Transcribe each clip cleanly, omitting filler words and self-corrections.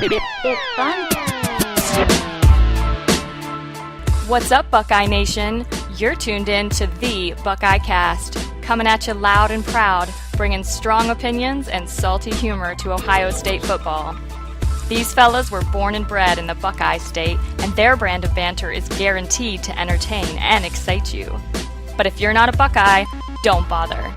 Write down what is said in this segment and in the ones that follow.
It's fun. What's up, Buckeye Nation? You're tuned in to the Buckeye Cast, coming at you loud and proud, bringing strong opinions and salty humor to Ohio State football. These fellas were born and bred in the Buckeye State, and their brand of banter is guaranteed to entertain and excite you. But if you're not a Buckeye, don't bother.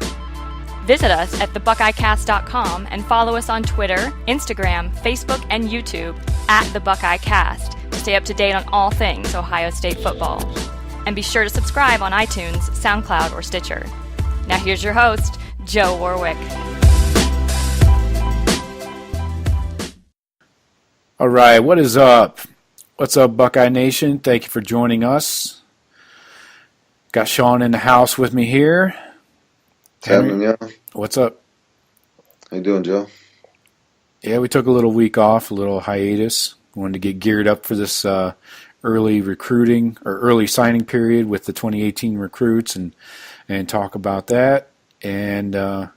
Visit us at thebuckeyecast.com and follow us on Twitter, Instagram, Facebook, and YouTube at The Buckeye Cast to stay up to date on all things Ohio State football. And be sure to subscribe on iTunes, SoundCloud, or Stitcher. Now here's your host, Joe Warwick. All right, what is up? What's up, Buckeye Nation? Thank you for joining us. Got Shawn in the house with me here. What's up? How you doing, Joe? Yeah, we took a little week off, a little hiatus. Wanted to get geared up for this early recruiting or early signing period with the 2018 recruits and talk about that. And it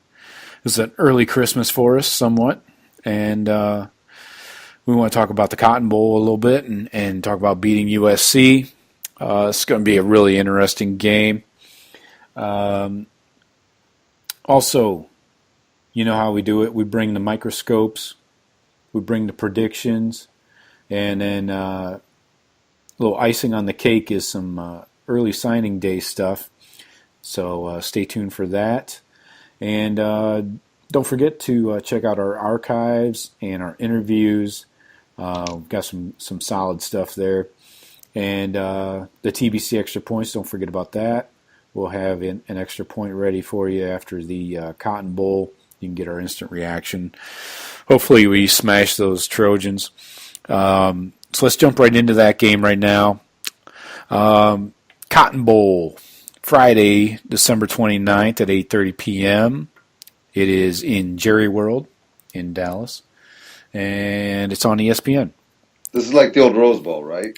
was an early Christmas for us somewhat. And we want to talk about the Cotton Bowl a little bit and talk about beating USC. It's going to be a really interesting game. Also, you know how we do it. We bring the microscopes, we bring the predictions, and then a little icing on the cake is some early signing day stuff. So stay tuned for that. And don't forget to check out our archives and our interviews. We've got some solid stuff there. And the TBC extra points, don't forget about that. We'll have an extra point ready for you after the Cotton Bowl. You can get our instant reaction. Hopefully we smash those Trojans. So let's jump right into that game right now. Cotton Bowl, Friday, December 29th at 8:30 p.m. It is in Jerry World in Dallas. And it's on ESPN. This is like the old Rose Bowl, right?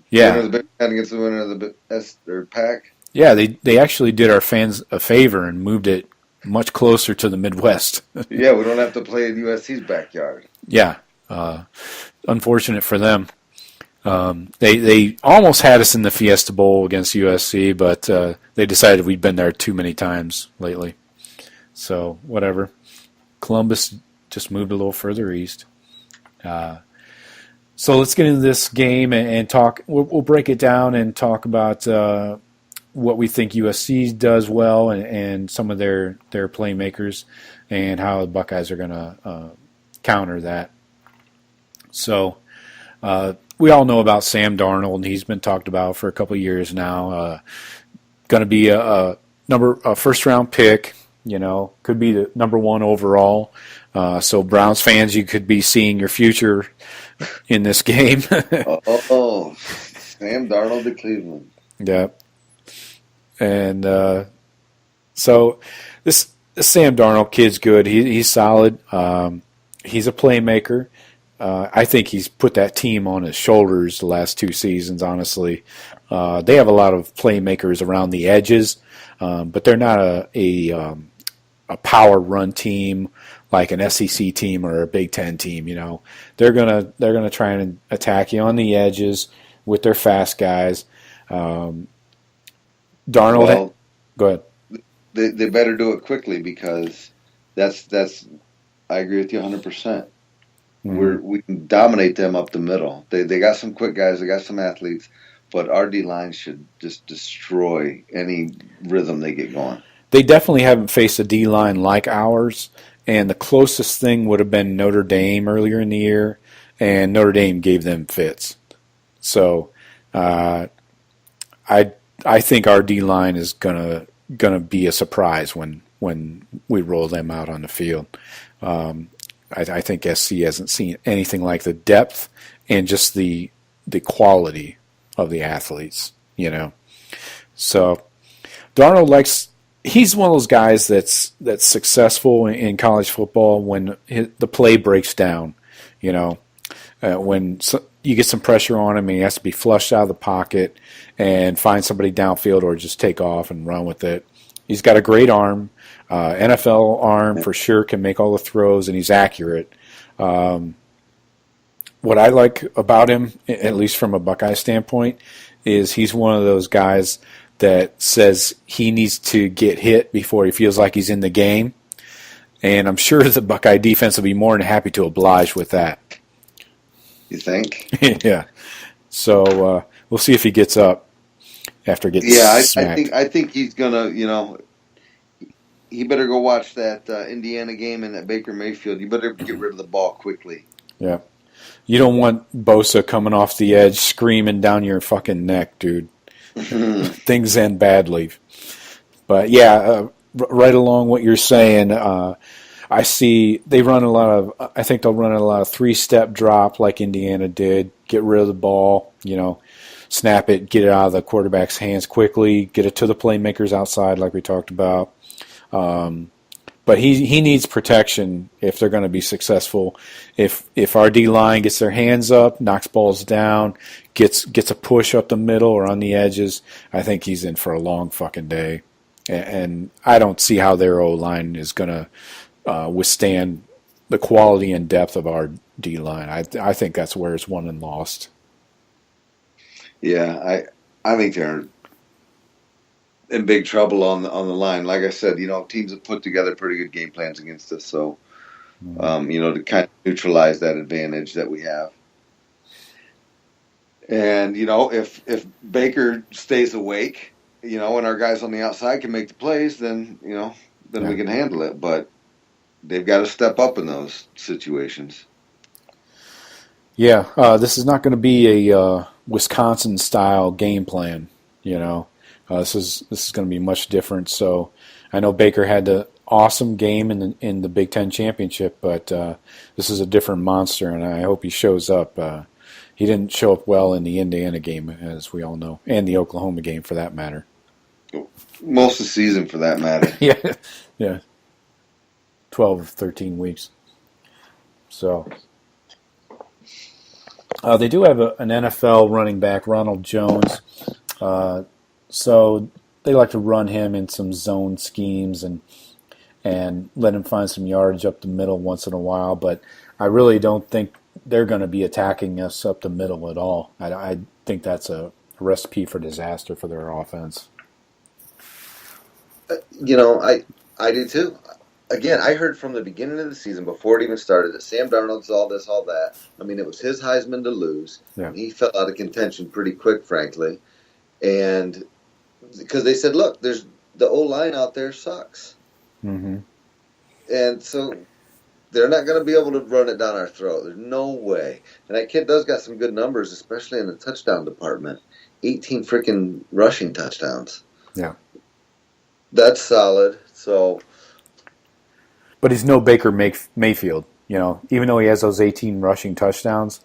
Yeah. Winner of the Big Ten against the winner of the Pac. Yeah, they actually did our fans a favor and moved it much closer to the Midwest. Yeah, we don't have to play in USC's backyard. Yeah, unfortunate for them. They almost had us in the Fiesta Bowl against USC, but they decided we'd been there too many times lately. So, whatever. Columbus just moved a little further east. So let's get into this game and talk. We'll break it down and talk about what we think USC does well and some of their playmakers and how the Buckeyes are going to counter that. So we all know about Sam Darnold, and he's been talked about for a couple of years now. Going to be a first-round pick, could be the number one overall. So Browns fans, you could be seeing your future in this game. Sam Darnold to Cleveland. Yeah. And so this Sam Darnold kid's good. He's solid. He's a playmaker. I think he's put that team on his shoulders the last two seasons, honestly. They have a lot of playmakers around the edges, but they're not a power run team like an SEC team or a Big Ten team. They're gonna try and attack you on the edges with their fast guys. Darnold, well, go ahead. They better do it quickly because that's. I agree with you 100%. Mm-hmm. We can dominate them up the middle. They got some quick guys. They got some athletes, but our D line should just destroy any rhythm they get going. They definitely haven't faced a D line like ours, and the closest thing would have been Notre Dame earlier in the year, and Notre Dame gave them fits. So, I think our D line is gonna be a surprise when we roll them out on the field. I think SC hasn't seen anything like the depth and just the quality of the athletes. So Darnold he's one of those guys that's successful in college football when the play breaks down. When you get some pressure on him and he has to be flushed out of the pocket and find somebody downfield or just take off and run with it. He's got a great arm, NFL arm for sure, can make all the throws, and he's accurate. what I like about him, at least from a Buckeye standpoint, is he's one of those guys that says he needs to get hit before he feels like he's in the game. And I'm sure the Buckeye defense will be more than happy to oblige with that. You think? Yeah. So we'll see if he gets up after getting smacked. I think he's gonna, he better go watch that Indiana game and that Baker Mayfield. You better get rid of the ball quickly. Yeah. You don't want Bosa coming off the edge screaming down your fucking neck, dude. Things end badly. But yeah, right along what you're saying, I see they run a lot of. I think they'll run a lot of 3-step drop like Indiana did. Get rid of the ball, snap it, get it out of the quarterback's hands quickly, get it to the playmakers outside like we talked about. But he needs protection if they're going to be successful. If our D-line gets their hands up, knocks balls down, gets a push up the middle or on the edges, I think he's in for a long fucking day. And I don't see how their O-line is going to withstand the quality and depth of our D-line. I think that's where it's won and lost. Yeah, I think they're in big trouble on the line. Like I said, teams have put together pretty good game plans against us. So, to kind of neutralize that advantage that we have. And if Baker stays awake, and our guys on the outside can make the plays, then we can handle it. But they've got to step up in those situations. Yeah, this is not going to be a Wisconsin-style game plan. This is going to be much different. So I know Baker had the awesome game in the Big Ten championship, but this is a different monster, and I hope he shows up. He didn't show up well in the Indiana game, as we all know, and the Oklahoma game for that matter. Most of the season, for that matter. Yeah. 12 or 13 weeks. So they do have an NFL running back, Ronald Jones. So they like to run him in some zone schemes and let him find some yardage up the middle once in a while. But I really don't think they're going to be attacking us up the middle at all. I think that's a recipe for disaster for their offense. I do too. Again, I heard from the beginning of the season, before it even started, that Sam Darnold's all this, all that. I mean, it was his Heisman to lose. Yeah. He fell out of contention pretty quick, frankly. And because they said, look, the O-line out there sucks. Mm-hmm. And so they're not going to be able to run it down our throat. There's no way. And that kid does got some good numbers, especially in the touchdown department. 18 freaking rushing touchdowns. Yeah. That's solid. So, but he's no Baker Mayfield. Even though he has those 18 rushing touchdowns,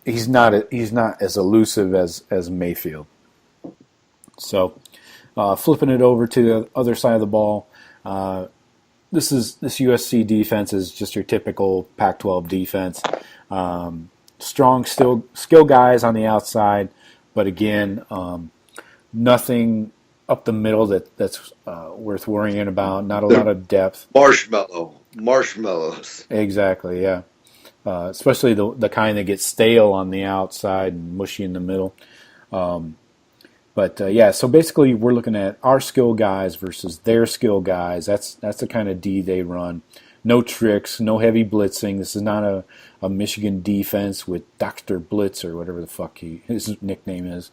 he's not as elusive as Mayfield. So, flipping it over to the other side of the ball, this USC defense is just your typical Pac-12 defense. Strong, skill guys on the outside, but again, nothing up the middle that's worth worrying about. Not a lot of depth. Marshmallows. Exactly, yeah. Especially the kind that gets stale on the outside and mushy in the middle. So basically we're looking at our skill guys versus their skill guys. That's the kind of D they run. No tricks, no heavy blitzing. This is not a Michigan defense with Dr. Blitz or whatever the fuck his nickname is.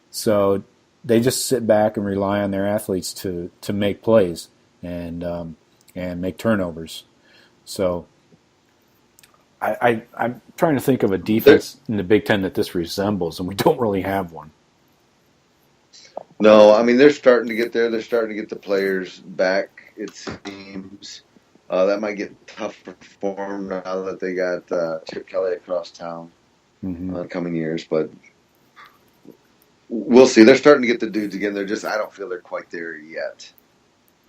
So they just sit back and rely on their athletes to make plays and make turnovers. So I'm trying to think of a defense in the Big Ten that this resembles, and we don't really have one. No, I mean, they're starting to get there. They're starting to get the players back, it seems. That might get tougher for them now that they got Chip Kelly across town coming years. But we'll see. They're starting to get the dudes again. I don't feel they're quite there yet.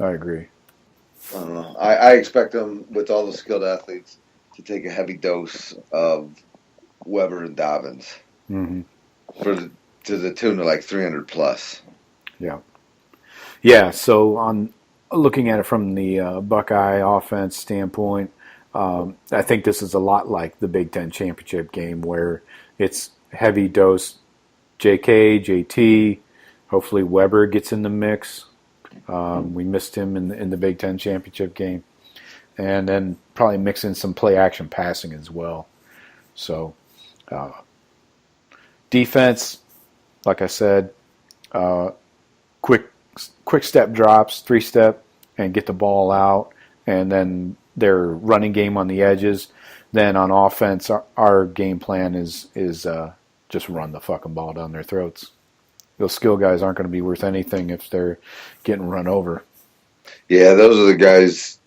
I agree. I don't know. I expect them, with all the skilled athletes, to take a heavy dose of Weber and Dobbins to the tune of like 300 plus. Yeah. So on looking at it from the Buckeye offense standpoint, I think this is a lot like the Big Ten championship game where it's heavy dose JK, JT. Hopefully Weber gets in the mix. We missed him in the Big Ten championship game. And then probably mix in some play action passing as well. So defense, like I said, quick step drops, 3-step, and get the ball out. And then their running game on the edges. Then on offense, our game plan is just run the fucking ball down their throats. Those skill guys aren't going to be worth anything if they're getting run over. Yeah, those are the guys,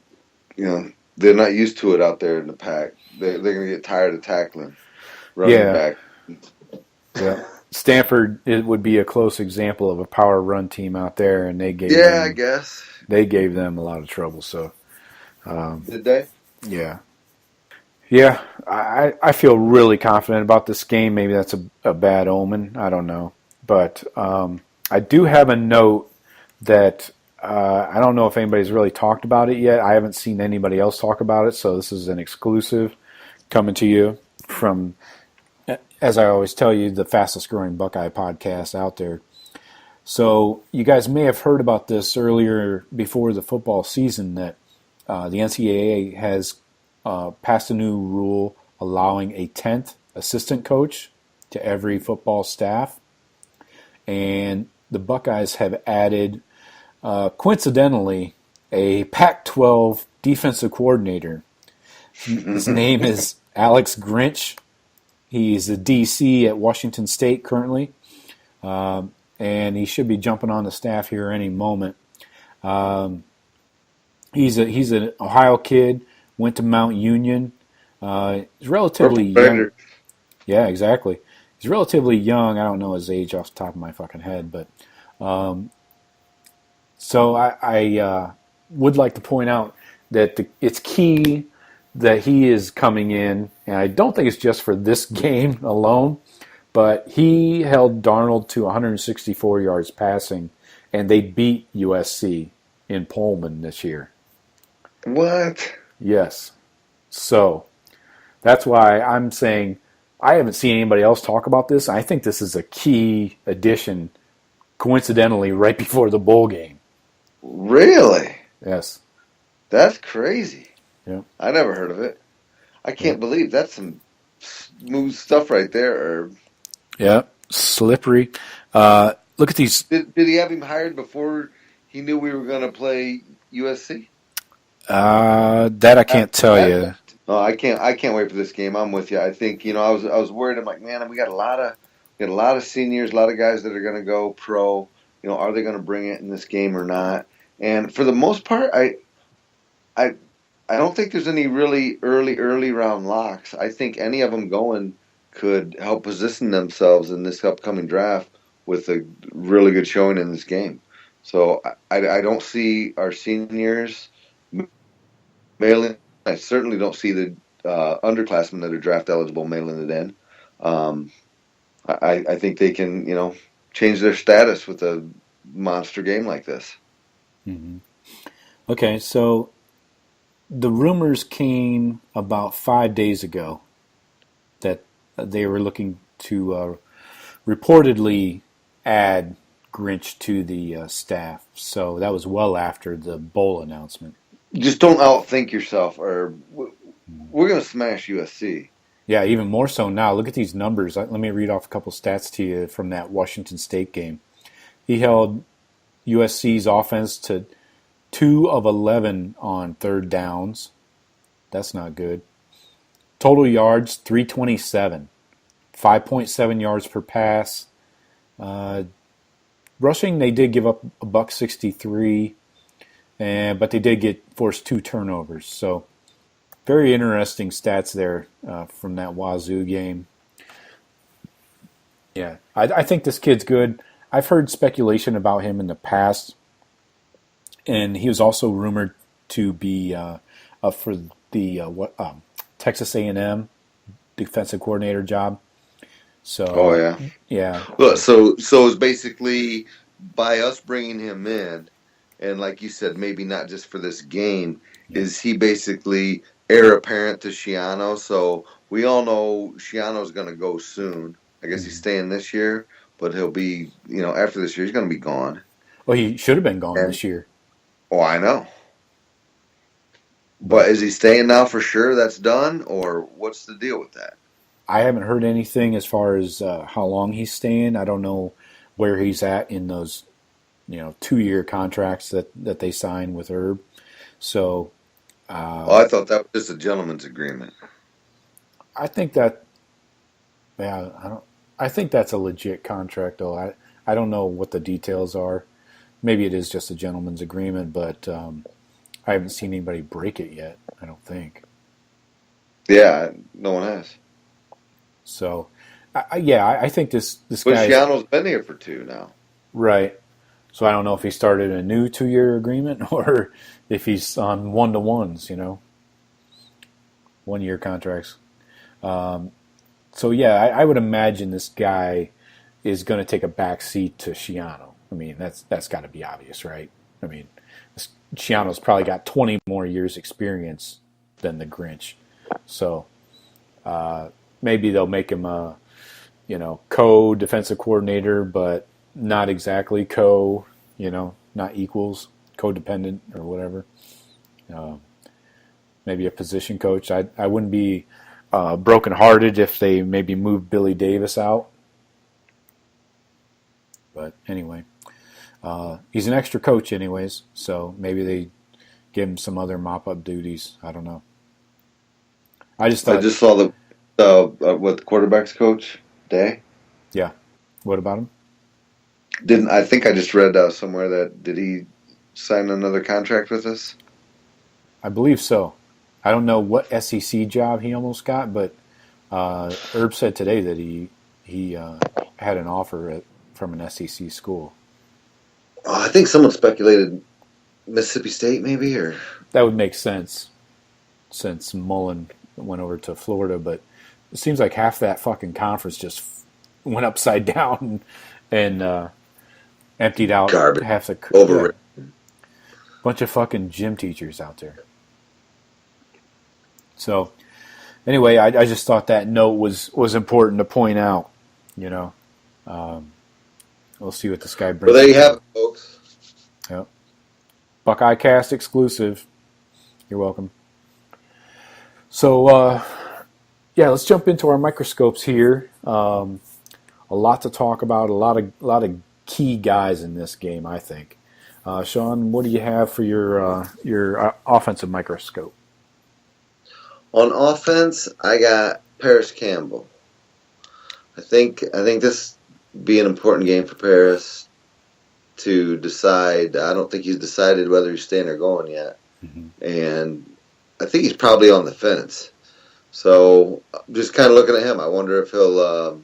they're not used to it out there in the pack. They're going to get tired of tackling running back. Yeah. Stanford, it would be a close example of a power run team out there, and they gave I guess. They gave them a lot of trouble. So did they? Yeah. Yeah, I feel really confident about this game. Maybe that's a bad omen. I don't know. But I do have a note that I don't know if anybody's really talked about it yet. I haven't seen anybody else talk about it, so this is an exclusive coming to you from, as I always tell you, the fastest growing Buckeye podcast out there. So you guys may have heard about this earlier before the football season that the NCAA has passed a new rule allowing a 10th assistant coach to every football staff. And the Buckeyes have added, coincidentally, a Pac-12 defensive coordinator. His name is Alex Grinch. He's a DC at Washington State currently, and he should be jumping on the staff here any moment. He's an Ohio kid, went to Mount Union. He's relatively young. Yeah, exactly. He's relatively young. I don't know his age off the top of my fucking head, but so I would like to point out that it's key that he is coming in, and I don't think it's just for this game alone, but he held Darnold to 164 yards passing, and they beat USC in Pullman this year. What? Yes. So that's why I'm saying I haven't seen anybody else talk about this. I think this is a key addition, coincidentally, right before the bowl game. Really? Yes. That's crazy. Yeah. I never heard of it. I can't believe that's some smooth stuff right there, Herb. Yeah. Slippery. Look at these. Did he have him hired before he knew we were going to play USC? That I can't tell you. No, I can't wait for this game. I'm with you. I think I was worried. I'm like, man, we got a lot of seniors, a lot of guys that are going to go pro. Are they going to bring it in this game or not? And for the most part, I don't think there's any really early round locks. I think any of them going could help position themselves in this upcoming draft with a really good showing in this game. So I don't see our seniors mailing. I certainly don't see the underclassmen that are draft eligible mailing it in. I think they can, change their status with a monster game like this. Mm-hmm. Okay, so the rumors came about 5 days ago that they were looking to reportedly add Grinch to the staff. So that was well after the bowl announcement. Just don't outthink yourself, or we're going to smash USC. Yeah, even more so now. Look at these numbers. Let me read off a couple stats to you from that Washington State game. He held USC's offense to 2 of 11 on third downs. That's not good. Total yards, 327. 5.7 yards per pass. Rushing, they did give up $163, but they did get forced 2 turnovers. So very interesting stats there from that Wazoo game. Yeah, I think this kid's good. I've heard speculation about him in the past, and he was also rumored to be up for the Texas A&M defensive coordinator job. So, yeah. Well, so it's basically by us bringing him in, and like you said, maybe not just for this game, is he basically heir apparent to Shiano, so we all know Shiano's going to go soon. I guess he's staying this year, but he'll be, after this year, he's going to be gone. Well, he should have been gone And this year. oh, I know. But But is he staying now for sure? That's done, or what's the deal with that? I haven't heard anything as far as how long he's staying. I don't know where he's at in those 2-year contracts that they signed with Herb. So I thought that was just a gentleman's agreement. I think that I think that's a legit contract though. I don't know what the details are. Maybe it is just a gentleman's agreement, but I haven't seen anybody break it yet. I don't think. Yeah, no one has. So, I think this But guy Shiano's been here for 2 now. right. So I don't know if he started a new 2-year agreement or if he's on 1-to-1s, 1-year contracts. So I would imagine this guy is going to take a back seat to Shiano. I mean, that's got to be obvious, right? I mean, Shiano's probably got 20 more years experience than the Grinch. So maybe they'll make him a, co-defensive coordinator, but not exactly not equals, codependent or whatever. Maybe a position coach. I wouldn't be brokenhearted if they maybe moved Billy Davis out. But anyway, he's an extra coach anyways, so maybe they give him some other mop-up duties. I don't know. I just saw the quarterbacks coach Day. Yeah. What about him? I think I just read somewhere that did he sign another contract with us? I believe so. I don't know what SEC job he almost got, but Herb said today that he had an offer from an SEC school. I think someone speculated Mississippi State, maybe, or that would make sense since Mullen went over to Florida. But it seems like half that fucking conference just went upside down and emptied out garbage. Half the overwritten. Bunch of fucking gym teachers out there. So, anyway, I just thought that note was important to point out. We'll see what this guy brings. Well, there you have it, folks. Yep. Buckeye Cast exclusive. You're welcome. So, let's jump into our microscopes here. A lot to talk about. A lot of key guys in this game, I think. Shawn, what do you have for your offensive microscope? On offense, I got Paris Campbell. I think this be an important game for Paris to decide. I don't think he's decided whether he's staying or going yet, and I think he's probably on the fence. So just kind of looking at him, I wonder if he'll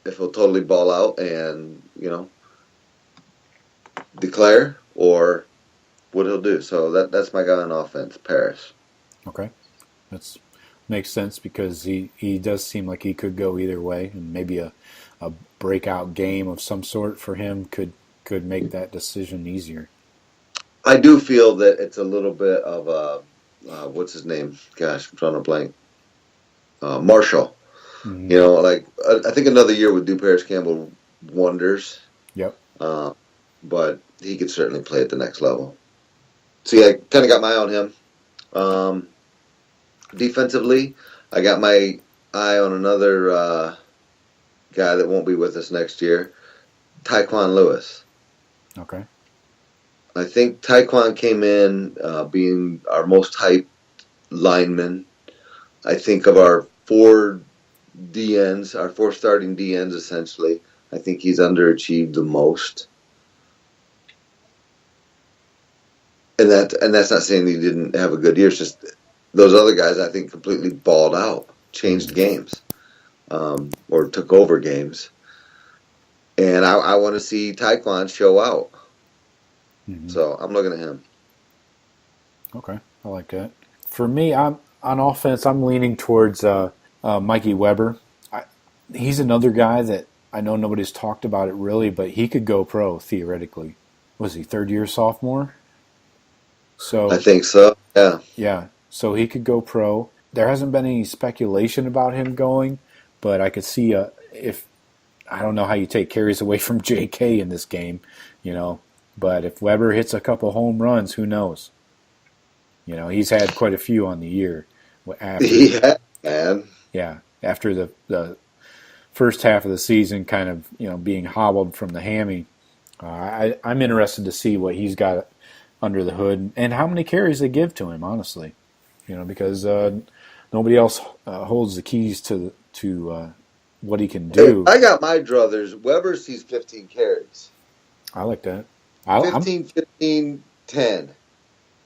totally ball out and declare, or what he'll do. So that's my guy on offense, Paris. Okay, that makes sense because he does seem like he could go either way, and maybe a breakout game of some sort for him could make that decision easier. I do feel that it's a little bit of a what's his name? Gosh, I'm drawing a blank. Marshall. I think another year would do Paris Campbell wonders. Yep. But he could certainly play at the next level. So I kind of got my eye on him. Defensively, I got my eye on another guy that won't be with us next year, Tyquan Lewis. Okay. I think Tyquan came in being our most hyped lineman. I think of our 4 DNs, our 4 starting DNs essentially, I think he's underachieved the most. And that's not saying he didn't have a good year. It's just those other guys, I think, completely balled out, changed games, or took over games. And I want to see Tyquan show out. So I'm looking at him. Okay, I like that. For me, I'm on offense. I'm leaning towards Mikey Weber. He's another guy that I know nobody's talked about it really, but he could go pro theoretically. Was he 3rd-year sophomore? So I think so. Yeah. Yeah. so he could go pro. There hasn't been any speculation about him going, but I could see if I don't know how you take carries away from J.K. in this game, but if Weber hits a couple home runs, who knows? He's had quite a few on the year. Yeah, man. Yeah, after the first half of the season kind of being hobbled from the hammy, I'm interested to see what he's got under the hood and how many carries they give to him, honestly. Because nobody else holds the keys to what he can do. Hey, I got my druthers. Weber sees 15 carries. I like that. 15, 10.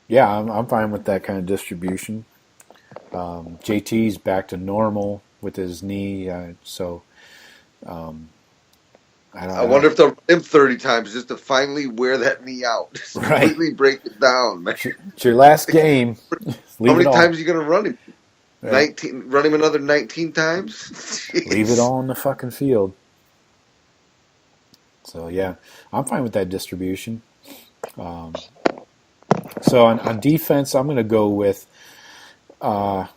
Yeah, I'm fine with that kind of distribution. JT's back to normal with his knee, so I wonder if they'll run him 30 times just to finally wear that knee out. Just completely break it down, man. It's your last game. How many times are you going to run him? Right. 19. Run him another 19 times? Jeez. Leave it all on the fucking field. So, yeah, I'm fine with that distribution. So on defense, I'm going to go with our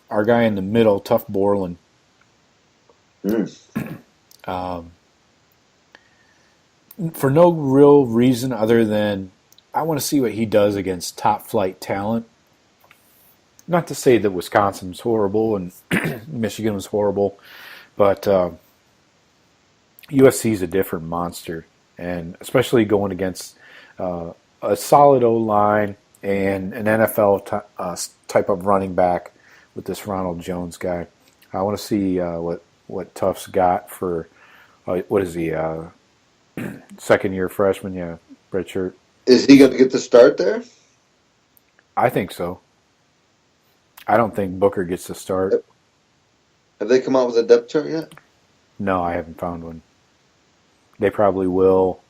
guy in the middle, Tough Borland. For no real reason other than I want to see what he does against top-flight talent. Not to say that Wisconsin's horrible and Michigan was horrible, but USC is a different monster, and especially going against a solid O-line and an NFL type of running back with this Ronald Jones guy. I want to see what Tufts got for, what is he, second-year freshman, yeah, redshirt. Is he going to get the start there? I think so. I don't think Booker gets the start. Have they come out with a depth chart yet? No, I haven't found one. They probably will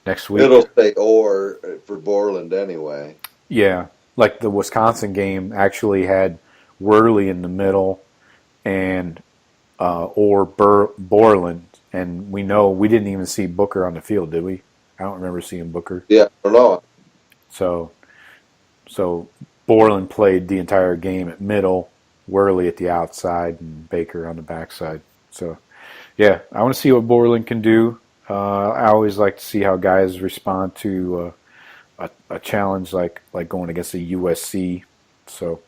next week. It'll say or for Borland anyway. Yeah, like the Wisconsin game actually had Worley in the middle and or Borland, and we didn't even see Booker on the field, did we? I don't remember seeing Booker. Yeah, I don't know. So Borland played the entire game at middle, Worley at the outside, and Baker on the backside. So, yeah, I want to see what Borland can do. I always like to see how guys respond to a challenge like going against a USC. So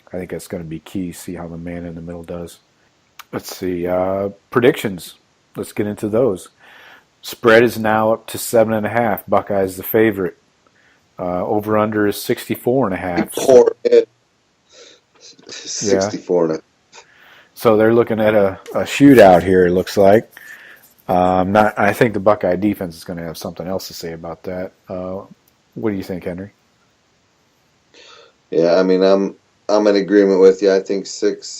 I think that's going to be key, see how the man in the middle does. Let's see. Predictions. Let's get into those. Spread is now up to 7.5. Buckeyes the favorite. Over-under is 64.5. 64.5. So they're looking at a shootout here, it looks like. I think the Buckeye defense is going to have something else to say about that. What do you think, Henry? Yeah, I mean, I'm in agreement with you. I think 6.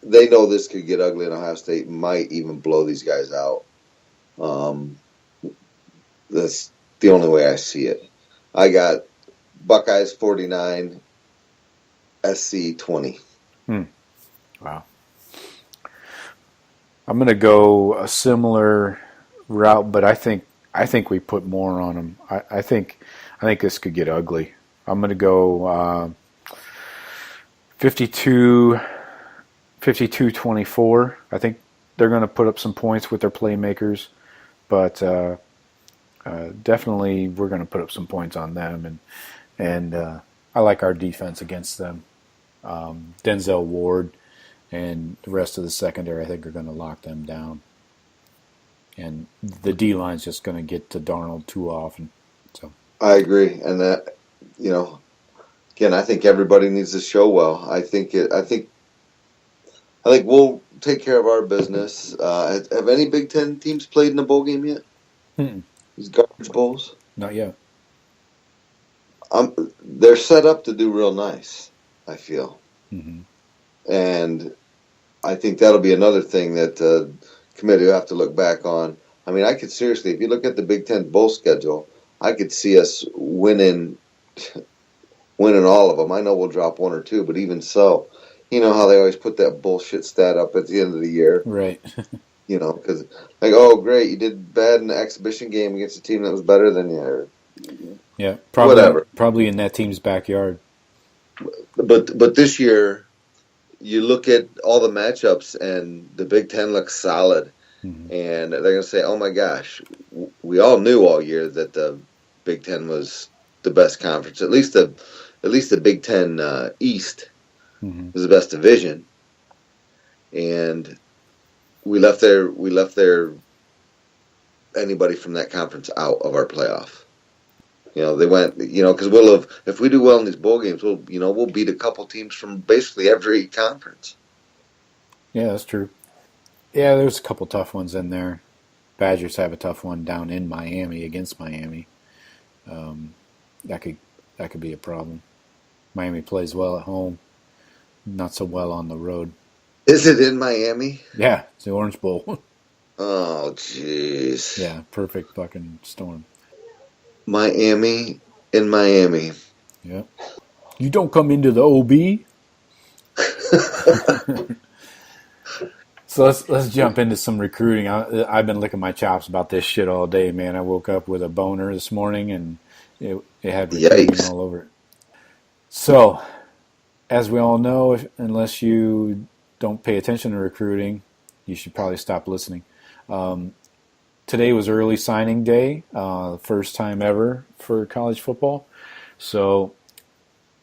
They know this could get ugly, and Ohio State might even blow these guys out. That's the only way I see it. I got Buckeyes 49, SC 20. Wow. I'm going to go a similar route, but I think we put more on them. I think this could get ugly. I'm going to go 52-24. I think they're going to put up some points with their playmakers, but definitely we're going to put up some points on them, and I like our defense against them. Denzel Ward and the rest of the secondary, I think, are going to lock them down. And the D-line's just going to get to Darnold too often. So I agree, and that, again, I think everybody needs to show well. I think we'll take care of our business. Have any Big Ten teams played in a bowl game yet? These garbage bowls? Not yet. They're set up to do real nice, I feel. Mm-hmm. And I think that'll be another thing that the committee will have to look back on. I mean, I could seriously, if you look at the Big Ten bowl schedule, I could see us winning all of them. I know we'll drop one or two, but even so, you know how they always put that bullshit stat up at the end of the year? Right. Because, oh, great, you did bad in the exhibition game against a team that was better than you. Yeah, probably in that team's backyard. but this year, you look at all the matchups, and the Big Ten looks solid. Mm-hmm. And they're going to say, "Oh my gosh, we all knew all year that the Big Ten was the best conference. At least the Big Ten East Mm-hmm. was the best division." And we left their anybody from that conference out of our playoff. They went, because if we do well in these bowl games, we'll beat a couple teams from basically every conference. Yeah, that's true. Yeah, there's a couple tough ones in there. Badgers have a tough one down in Miami against Miami. That could be a problem. Miami plays well at home, not so well on the road. Is it in Miami? Yeah, it's the Orange Bowl. Oh, jeez. Yeah, perfect fucking storm. Miami in Miami. Yeah. You don't come into the OB. So let's jump into some recruiting. I've been licking my chops about this shit all day, man. I woke up with a boner this morning, and it had recruiting all over it. So, as we all know, unless you don't pay attention to recruiting, you should probably stop listening. Today was early signing day, first time ever for college football. So,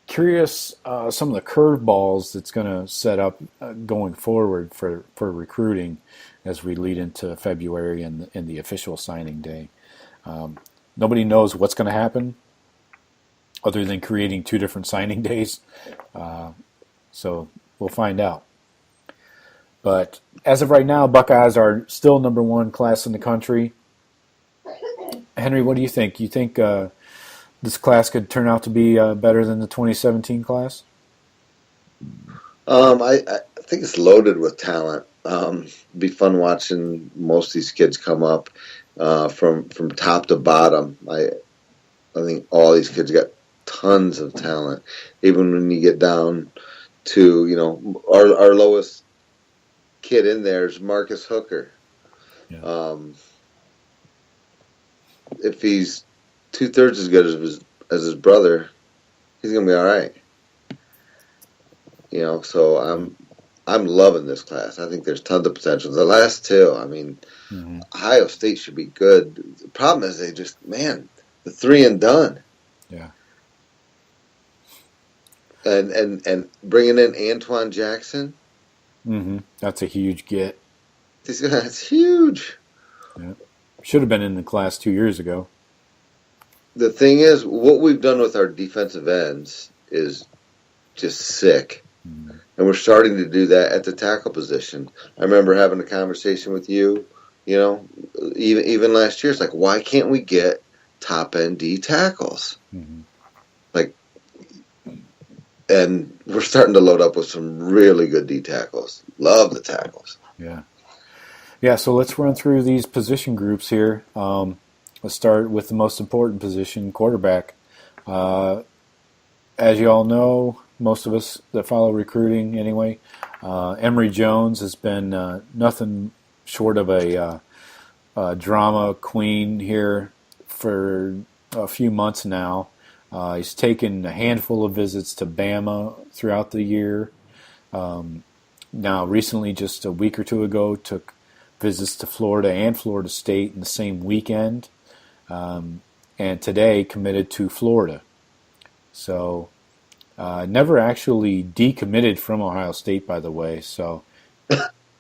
curious some of the curveballs that's going to set up going forward for recruiting as we lead into February and the official signing day. Nobody knows what's going to happen other than creating two different signing days. So we'll find out. But as of right now, Buckeyes are still number one class in the country. Henry, what do you think? You think this class could turn out to be better than the 2017 class? I think it's loaded with talent. Be fun watching most of these kids come up from top to bottom. I think all these kids got tons of talent. Even when you get down to our lowest kid in there is Marcus Hooker. Yeah. If he's 2/3 as good as his brother, he's gonna be all right. So I'm loving this class. I think there's tons of potential. The last two, Ohio State should be good. The problem is the 3 and done. Yeah. And bringing in Antoine Jackson. Mm-hmm. That's a huge get. That's huge. Yeah. Should have been in the class 2 years ago. The thing is, what we've done with our defensive ends is just sick. Mm-hmm. And we're starting to do that at the tackle position. I remember having a conversation with you, even last year. It's like, why can't we get top-end D tackles? Mm-hmm. And we're starting to load up with some really good D tackles. Love the tackles. Yeah. Yeah, so let's run through these position groups here. Let's start with the most important position, quarterback. As you all know, most of us that follow recruiting anyway, Emory Jones has been nothing short of a drama queen here for a few months now. He's taken a handful of visits to Bama throughout the year. Now, recently, just a week or two ago, took visits to Florida and Florida State in the same weekend. And today committed to Florida. So, never actually decommitted from Ohio State, by the way. So,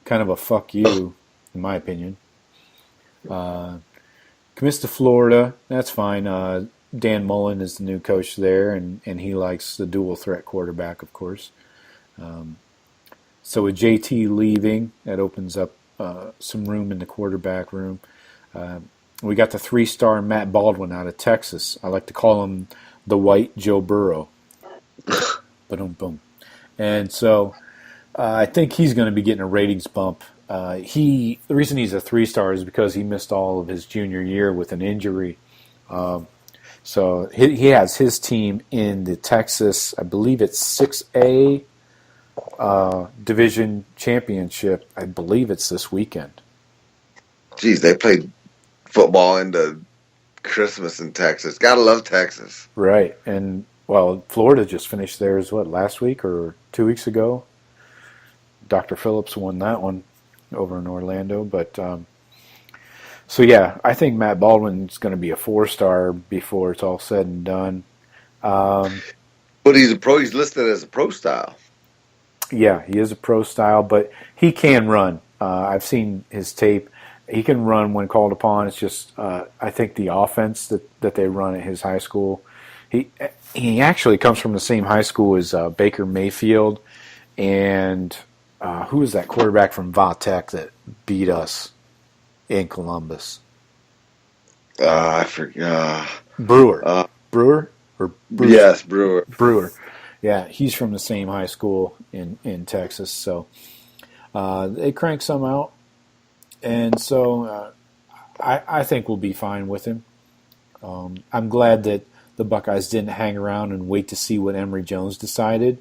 kind of a fuck you, in my opinion. Commits to Florida. That's fine. Dan Mullen is the new coach there, and he likes the dual threat quarterback, of course. So with JT leaving, that opens up some room in the quarterback room. We got the 3-star Matt Baldwin out of Texas. I like to call him the white Joe Burrow. Boom, boom. And so I think he's going to be getting a ratings bump. The reason he's a 3-star is because he missed all of his junior year with an injury. So he has his team in the Texas, I believe it's 6A division championship. I believe it's this weekend. Geez, they played football into Christmas in Texas. Gotta love Texas. Right, and Well, Florida just finished theirs, last week or 2 weeks ago? Dr. Phillips won that one over in Orlando. But, so yeah, I think Matt Baldwin's going to be a 4-star before it's all said and done. But he's a pro. He's listed as a pro style. Yeah, he is a pro style, but he can run. I've seen his tape. He can run when called upon. It's just I think the offense that they run at his high school. He actually comes from the same high school as Baker Mayfield, and who was that quarterback from Vatech that beat us in Columbus? I forgot. Brewer. Brewer? Or Bruce? Yes, Brewer. Brewer. Yeah, he's from the same high school in Texas. So they crank some out. And so I think we'll be fine with him. I'm glad that the Buckeyes didn't hang around and wait to see what Emory Jones decided.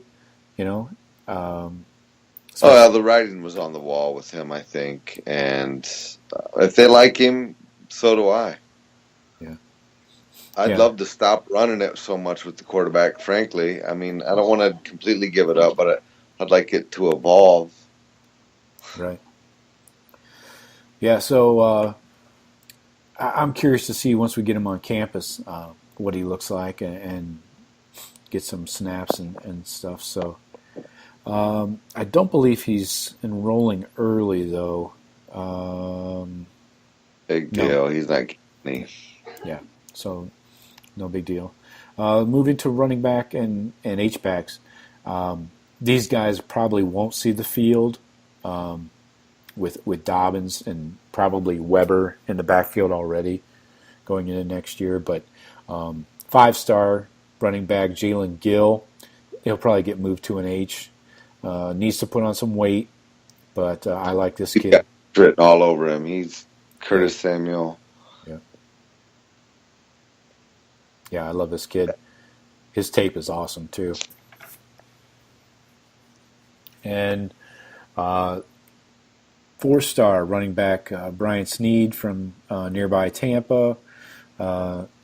The writing was on the wall with him, I think. And if they like him, so do I. Yeah. I'd love to stop running it so much with the quarterback, frankly. I mean, I don't want to completely give it up, but I'd like it to evolve. Right. Yeah, so I'm curious to see once we get him on campus what he looks like and get some snaps and stuff. So I don't believe he's enrolling early, though. Big deal. No. He's not kidding me. Yeah, so no big deal. Moving to running back and H-backs. These guys probably won't see the field with Dobbins and probably Weber in the backfield already going into next year. But 5-star running back Jalen Gill, he'll probably get moved to an H. Needs to put on some weight, but I like this kid. Got written all over him. He's Curtis Samuel. Yeah, I love this kid. His tape is awesome, too. And 4-star running back Brian Snead from nearby Tampa.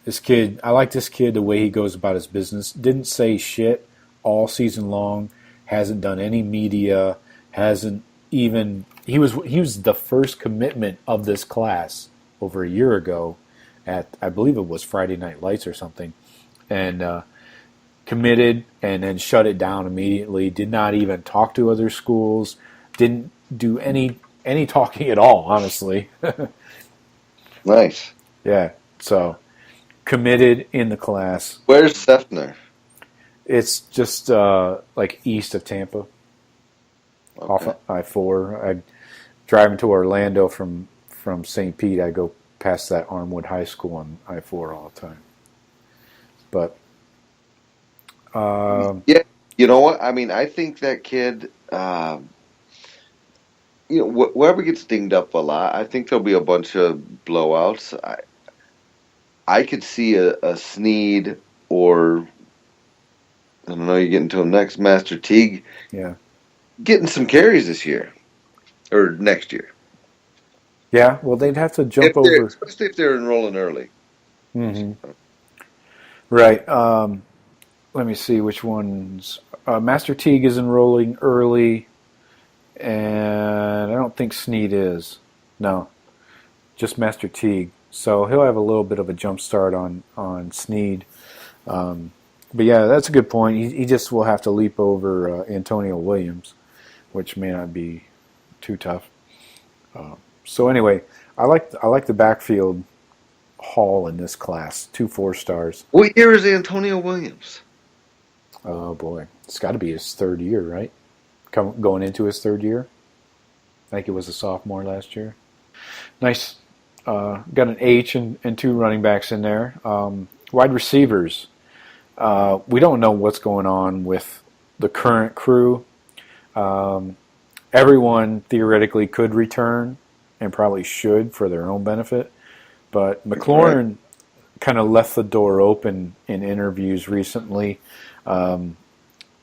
This kid, I like this kid, the way he goes about his business. Didn't say shit all season long. Hasn't done any media. Hasn't even... He was the first commitment of this class over a year ago at, I believe it was Friday Night Lights or something, and committed and then shut it down immediately. Did not even talk to other schools. Didn't do any talking at all, honestly. Nice. Yeah, so committed in the class. Where's Sefner? It's just like east of Tampa, off of I-4. I driving to Orlando from St. Pete. I go past that Armwood High School on I-4 all the time. But yeah, you know what? I mean, I think that kid, whoever gets dinged up a lot, I think there'll be a bunch of blowouts. I could see a Snead or, I don't know, you get into him next, Master Teague, getting some carries this year or next year. Yeah, well, they'd have to jump over. Especially if they're enrolling early. Mm-hmm. Right. Let me see which ones. Master Teague is enrolling early, and I don't think Snead is. No, just Master Teague. So he'll have a little bit of a jump start on Snead. But yeah, that's a good point. He just will have to leap over Antonio Williams, which may not be too tough. So anyway, I like the backfield haul in this class. 2 4-stars. What year is Antonio Williams? Oh boy, it's got to be his 3rd year, right? Going into his 3rd year. I think it was a sophomore last year. Nice. Got an H and 2 running backs in there. Wide receivers. We don't know what's going on with the current crew. Everyone theoretically could return and probably should for their own benefit. But McLaurin kind of left the door open in interviews recently.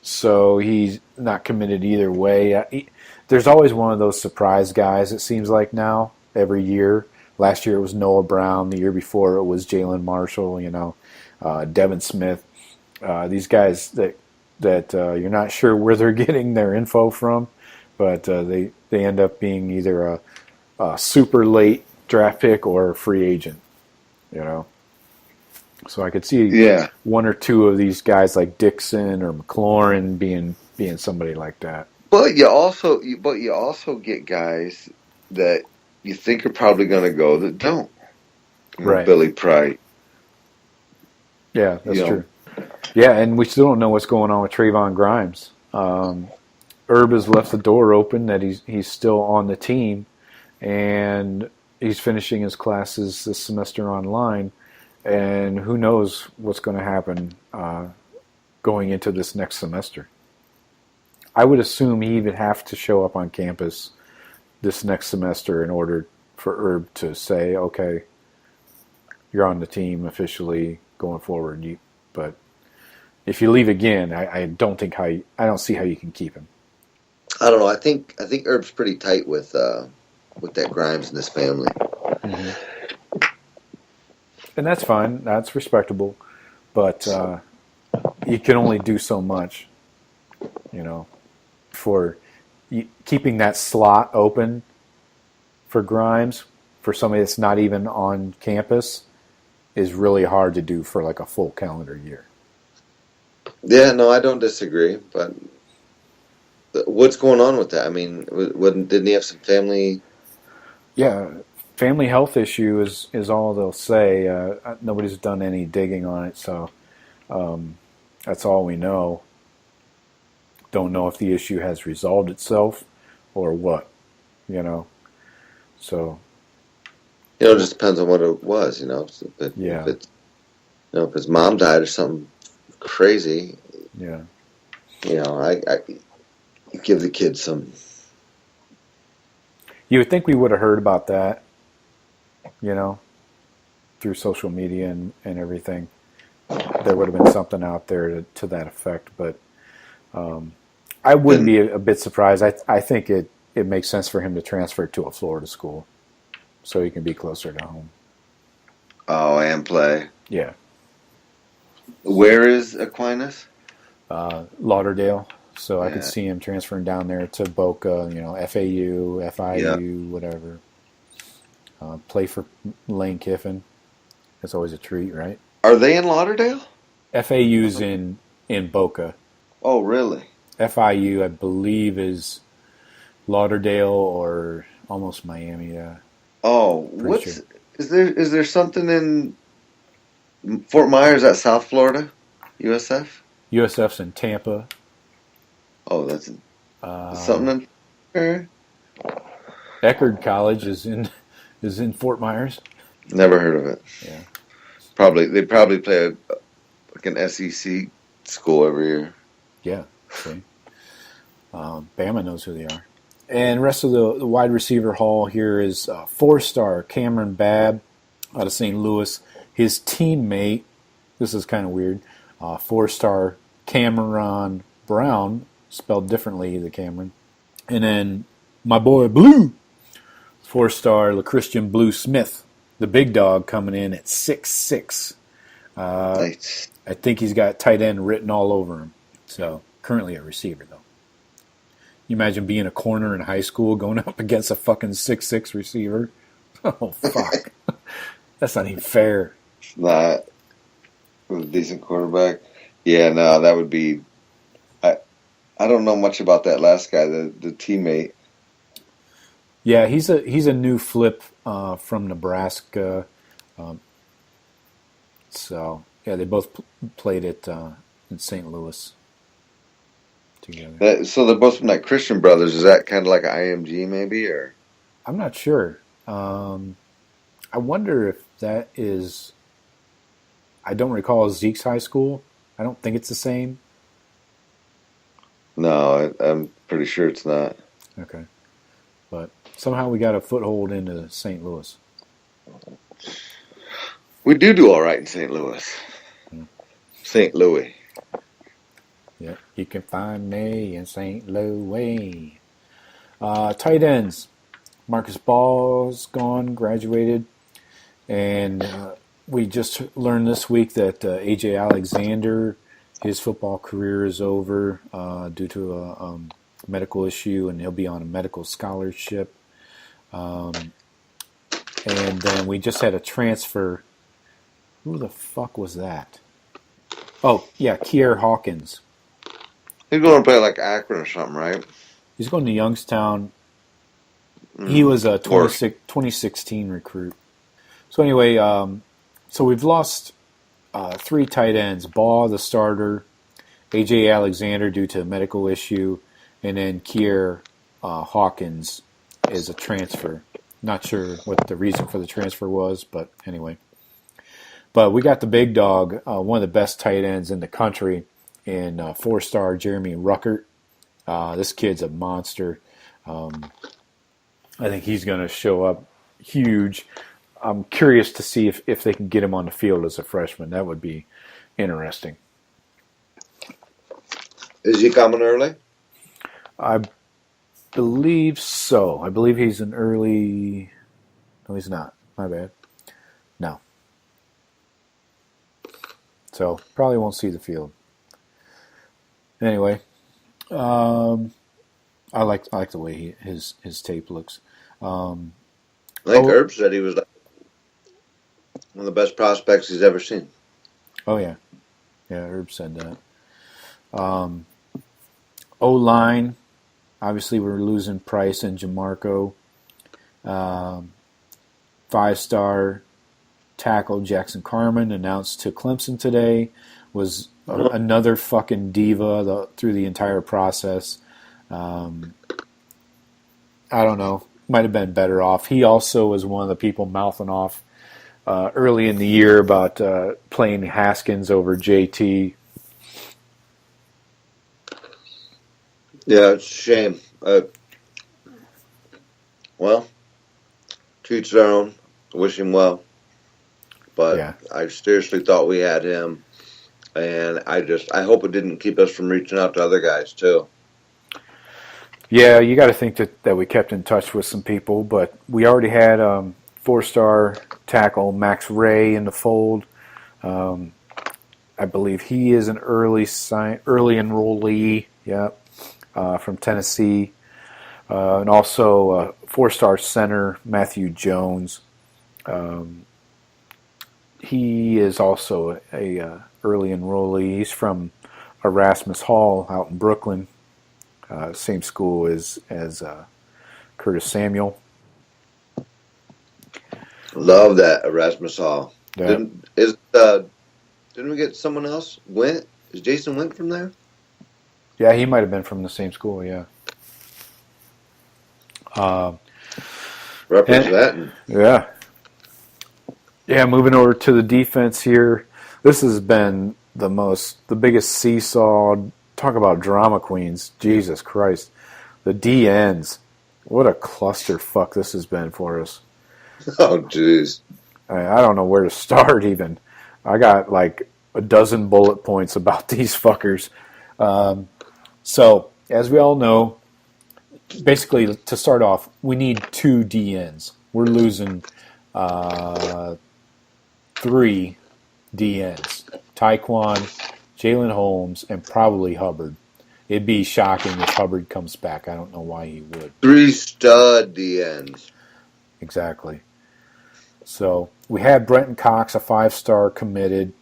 So he's not committed either way. There's always one of those surprise guys, it seems like now, every year. Last year it was Noah Brown. The year before it was Jalen Marshall, Devin Smith. These guys that you're not sure where they're getting their info from, but they end up being either a super late draft pick or a free agent. So I could see one or two of these guys like Dixon or McLaurin being somebody like that. But you also get guys that you think are probably going to go that don't. Right. Billy Price. Yeah, that's true. Yeah, and we still don't know what's going on with Trayvon Grimes. Herb has left the door open that he's still on the team, and he's finishing his classes this semester online, and who knows what's going to happen going into this next semester. I would assume he would have to show up on campus this next semester in order for Herb to say, okay, you're on the team officially going forward. But if you leave again, I don't see how you can keep him. I don't know. I think Herb's pretty tight with that Grimes and his family. Mm-hmm. And that's fine. That's respectable. But you can only do so much, for keeping that slot open for Grimes for somebody that's not even on campus is really hard to do for like a full calendar year. Yeah, no, I don't disagree. But what's going on with that? I mean, didn't he have some family? Yeah, family health issue is all they'll say. Nobody's done any digging on it, so that's all we know. Don't know if the issue has resolved itself or what, So. It just depends on what it was, If his mom died or something crazy. Yeah. I give the kid some. You would think we would have heard about that, through social media and everything. There would have been something out there to that effect, but I wouldn't be a bit surprised. I think it makes sense for him to transfer to a Florida school so he can be closer to home. Oh, and play. Yeah. Where is Aquinas? Lauderdale. So I could see him transferring down there to Boca, FAU, FIU, whatever. Play for Lane Kiffin. That's always a treat, right? Are they in Lauderdale? FAU's in Boca. Oh, really? FIU, I believe, is Lauderdale or almost Miami. Yeah. Oh, is there something in Fort Myers at South Florida? USF? USF's in Tampa. Oh, that's something in Eckerd College is in Fort Myers. Never heard of it. Yeah. They probably play like an SEC school every year. Yeah. See. Bama knows who they are. And the rest of the wide receiver haul here is 4-star Cameron Babb out of St. Louis. His teammate, this is kind of weird, 4-star Cameron Brown, spelled differently, the Cameron. And then my boy Blue, 4-star LaChristian Blue Smith, the big dog, coming in at 6'6". Nice. I think he's got tight end written all over him. So currently a receiver, though. You imagine being a corner in high school going up against a fucking 6'6" receiver? Oh, fuck. That's not even fair. It's not. With a decent quarterback. Yeah, no, that would be... I don't know much about that last guy, the teammate. Yeah, he's a new flip from Nebraska. So, yeah, they both played it in St. Louis together. So they're both from like Christian Brothers. Is that kind of like an IMG maybe? Or I'm not sure. I wonder if that is... I don't recall Zeke's high school. I don't think it's the same. No, I'm pretty sure it's not. Okay. But somehow we got a foothold into St. Louis. We do all right in St. Louis. St. Louis. Yeah, you can find me in St. Louis. Tight ends. Marcus Ball's gone, graduated. And we just learned this week that A.J. Alexander his football career is over due to a medical issue, and he'll be on a medical scholarship. And then we just had a transfer. Who the fuck was that? Oh, yeah, Kier Hawkins. He's going to play like Akron or something, right? He's going to Youngstown. He was a 2016 recruit. So anyway, so we've lost 3 tight ends. Baugh, the starter, A.J. Alexander due to a medical issue, and then Kier Hawkins is a transfer. Not sure what the reason for the transfer was, but anyway. But we got the big dog, one of the best tight ends in the country, in 4-star Jeremy Ruckert. This kid's a monster. I think he's going to show up huge. I'm curious to see if they can get him on the field as a freshman. That would be interesting. Is he coming early? I believe so. I believe he's an early... No, he's not. My bad. No. So, probably won't see the field. Anyway, I like the way his tape looks. I think Herb said he was one of the best prospects he's ever seen. Oh, yeah. Yeah, Herb said that. O-line, obviously we're losing Price and Jamarco. 5-star tackle Jackson Carman, announced to Clemson today, was another fucking diva through the entire process. I don't know. Might have been better off. He also was one of the people mouthing off early in the year about playing Haskins over JT. Yeah, it's a shame. Well, to each their own. I wish him well. But yeah. I seriously thought we had him. And I hope it didn't keep us from reaching out to other guys, too. Yeah, you got to think that we kept in touch with some people. But we already had 4-star tackle Max Ray in the fold. I believe he is an early enrollee. Yeah. From Tennessee, and also 4-star center Matthew Jones. He is also a early enrollee. He's from Erasmus Hall out in Brooklyn, same school as Curtis Samuel. Love that Erasmus Hall. Yeah. Didn't we get someone else? Went? Is Jason Went from there? Yeah, he might have been from the same school, yeah. Representing. Yeah. Yeah, moving over to the defense here. This has been the biggest seesaw. Talk about drama queens. Jesus Christ. The DNs. What a clusterfuck this has been for us. Oh, jeez. I don't know where to start even. I got like a dozen bullet points about these fuckers. So, as we all know, basically, to start off, we need 2 DNs. We're losing 3 DNs. Tyquan, Jalen Holmes, and probably Hubbard. It'd be shocking if Hubbard comes back. I don't know why he would. 3 stud DNs. Exactly. So, we had Brenton Cox, a 5-star committed,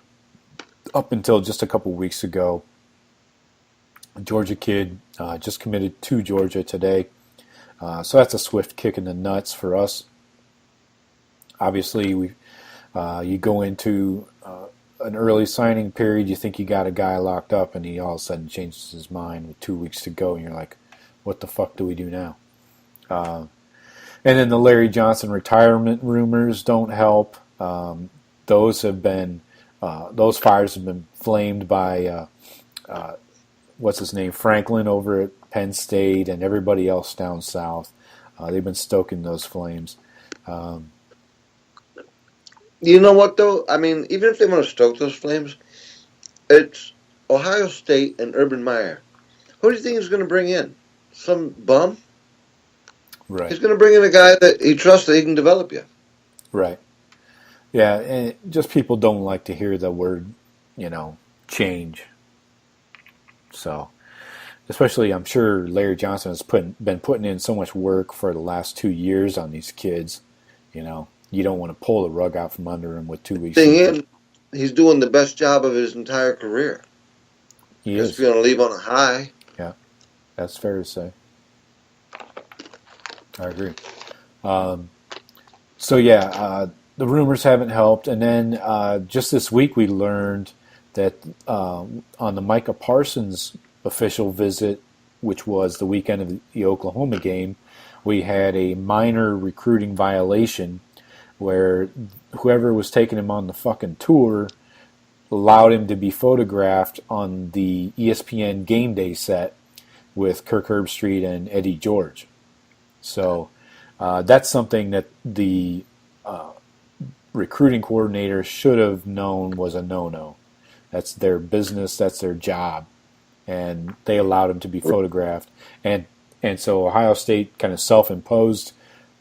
up until just a couple weeks ago. Georgia kid, just committed to Georgia today. So that's a swift kick in the nuts for us. Obviously, you go into an early signing period, you think you got a guy locked up, and he all of a sudden changes his mind with 2 weeks to go, and you're like, what the fuck do we do now? And then the Larry Johnson retirement rumors don't help. Those fires have been flamed by what's his name, Franklin over at Penn State, and everybody else down south. They've been stoking those flames. You know what, though? I mean, even if they want to stoke those flames, it's Ohio State and Urban Meyer. Who do you think he's going to bring in? Some bum? Right. He's going to bring in a guy that he trusts that he can develop you. Right. Yeah, and just people don't like to hear the word, change. So, especially, I'm sure Larry Johnson has been putting in so much work for the last 2 years on these kids. You know, you don't want to pull the rug out from under him with 2 weeks. Thing is, he's doing the best job of his entire career. He Because is. if you're going to leave on a high. Yeah, that's fair to say. I agree. The rumors haven't helped. And then just this week we learned that on the Micah Parsons official visit, which was the weekend of the Oklahoma game, we had a minor recruiting violation where whoever was taking him on the fucking tour allowed him to be photographed on the ESPN game day set with Kirk Herbstreit and Eddie George. So that's something that the recruiting coordinator should have known was a no-no. That's their business. That's their job. And they allowed him to be photographed. And so Ohio State kind of self-imposed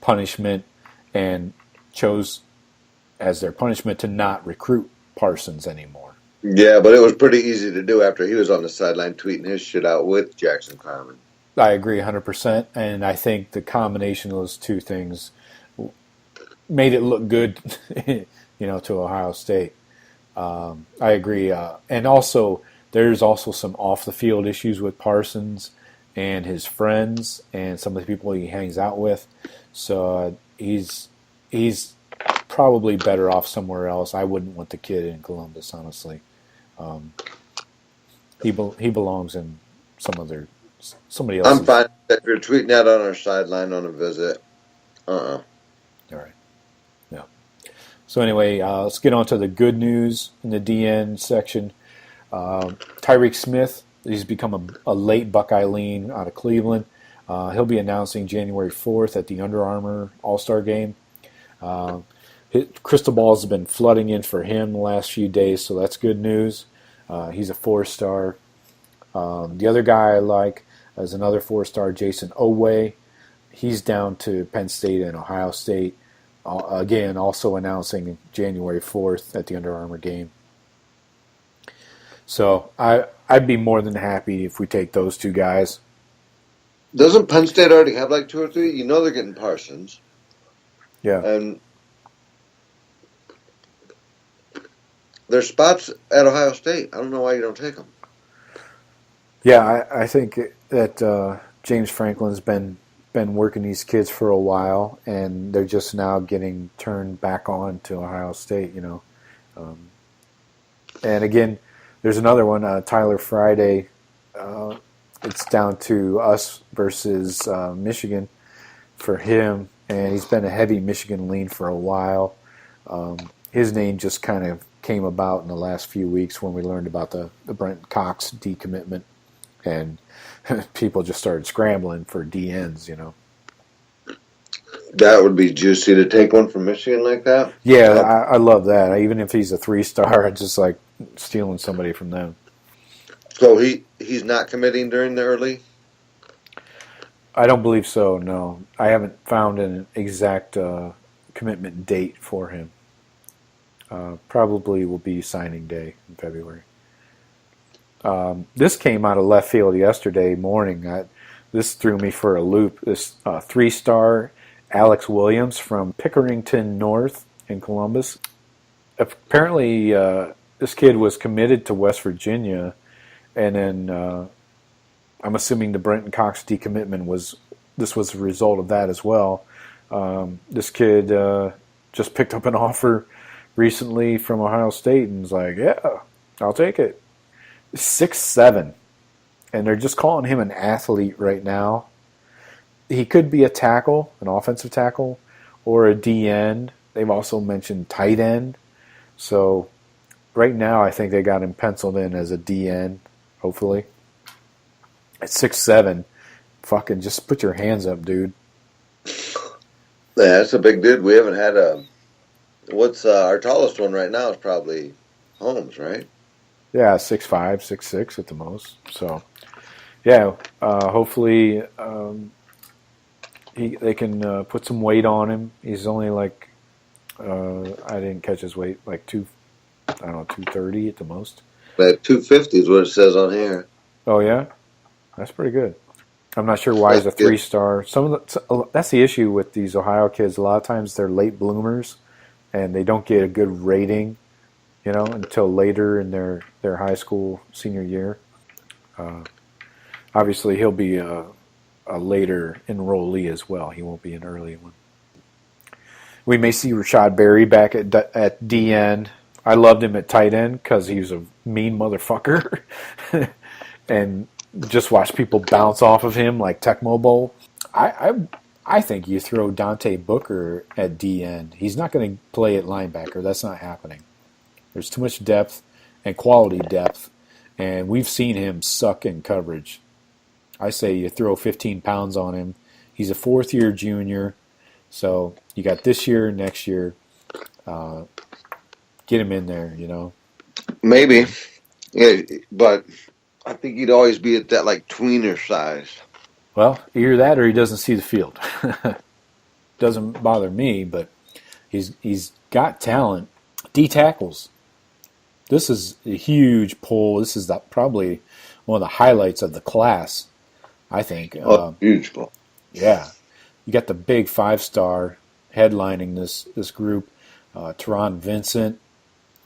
punishment and chose as their punishment to not recruit Parsons anymore. Yeah, but it was pretty easy to do after he was on the sideline tweeting his shit out with Jackson Carman. I agree 100%, and I think the combination of those two things made it look good, to Ohio State. I agree, and also there's also some off-the-field issues with Parsons and his friends and some of the people he hangs out with. So he's probably better off somewhere else. I wouldn't want the kid in Columbus, honestly. He belongs in somebody else. I'm fine if you're tweeting out on our sideline on a visit. All right. Yeah. So anyway, let's get on to the good news in the DN section. Tyreek Smith, he's become a late Buckeye lean out of Cleveland. He'll be announcing January 4th at the Under Armour All-Star Game. Crystal balls have been flooding in for him the last few days, so that's good news. He's a 4-star. The other guy I like is another 4-star, Jason Oweh. He's down to Penn State and Ohio State. Again, also announcing January 4th at the Under Armour game. So I'd be more than happy if we take those two guys. Doesn't Penn State already have like 2 or 3? You know they're getting Parsons. Yeah. And there's spots at Ohio State. I don't know why you don't take them. Yeah, I think that James Franklin's been working these kids for a while, and they're just now getting turned back on to Ohio State, And again, there's another one, Tyler Friday. It's down to us versus Michigan for him, and he's been a heavy Michigan lean for a while. His name just kind of came about in the last few weeks when we learned about the Brent Cox decommitment, and people just started scrambling for DNs, That would be juicy to take one from Michigan like that. Yeah, I love that. Even if he's a 3-star, I just like stealing somebody from them. So he's not committing during the early? I don't believe so, no. I haven't found an exact commitment date for him. Probably will be signing day in February. This came out of left field yesterday morning. This threw me for a loop. This 3-star Alex Williams from Pickerington North in Columbus. Apparently, this kid was committed to West Virginia, and then I'm assuming the Brenton Cox decommitment was a result of that as well. This kid just picked up an offer recently from Ohio State and was like, yeah, I'll take it. 6'7", and they're just calling him an athlete right now. He could be a tackle, an offensive tackle, or a D end. They've also mentioned tight end. So right now I think they got him penciled in as a D end, hopefully. At 6'7", fucking just put your hands up, dude. Yeah, that's a big dude. We haven't had what's our tallest one right now is probably Holmes, right? Yeah, 6'5", 6'6" at the most. So, yeah, hopefully they can put some weight on him. He's only like, I didn't catch his weight, like 230 at the most. That 250 is what it says on here. Oh yeah, that's pretty good. I'm not sure why he's a Yeah. 3-star. That's the issue with these Ohio kids. A lot of times they're late bloomers, and they don't get a good rating, until later in their high school senior year. Obviously, he'll be a later enrollee as well. He won't be an early one. We may see Rashad Berry back at DN. I loved him at tight end because he was a mean motherfucker, and just watch people bounce off of him like Tecmo Bowl. I think you throw Dante Booker at DN. He's not going to play at linebacker. That's not happening. There's too much depth and quality depth, and we've seen him suck in coverage. I say you throw 15 pounds on him. He's a fourth-year junior, so you got this year, next year. Get him in there, Maybe. Yeah, but I think he'd always be at that like tweener size. Well, either that or he doesn't see the field. Doesn't bother me, but he's got talent. D tackles. This is a huge pull. This is probably one of the highlights of the class, I think. Huge pull. Yeah. You got the big 5-star headlining this group. Teron Vincent.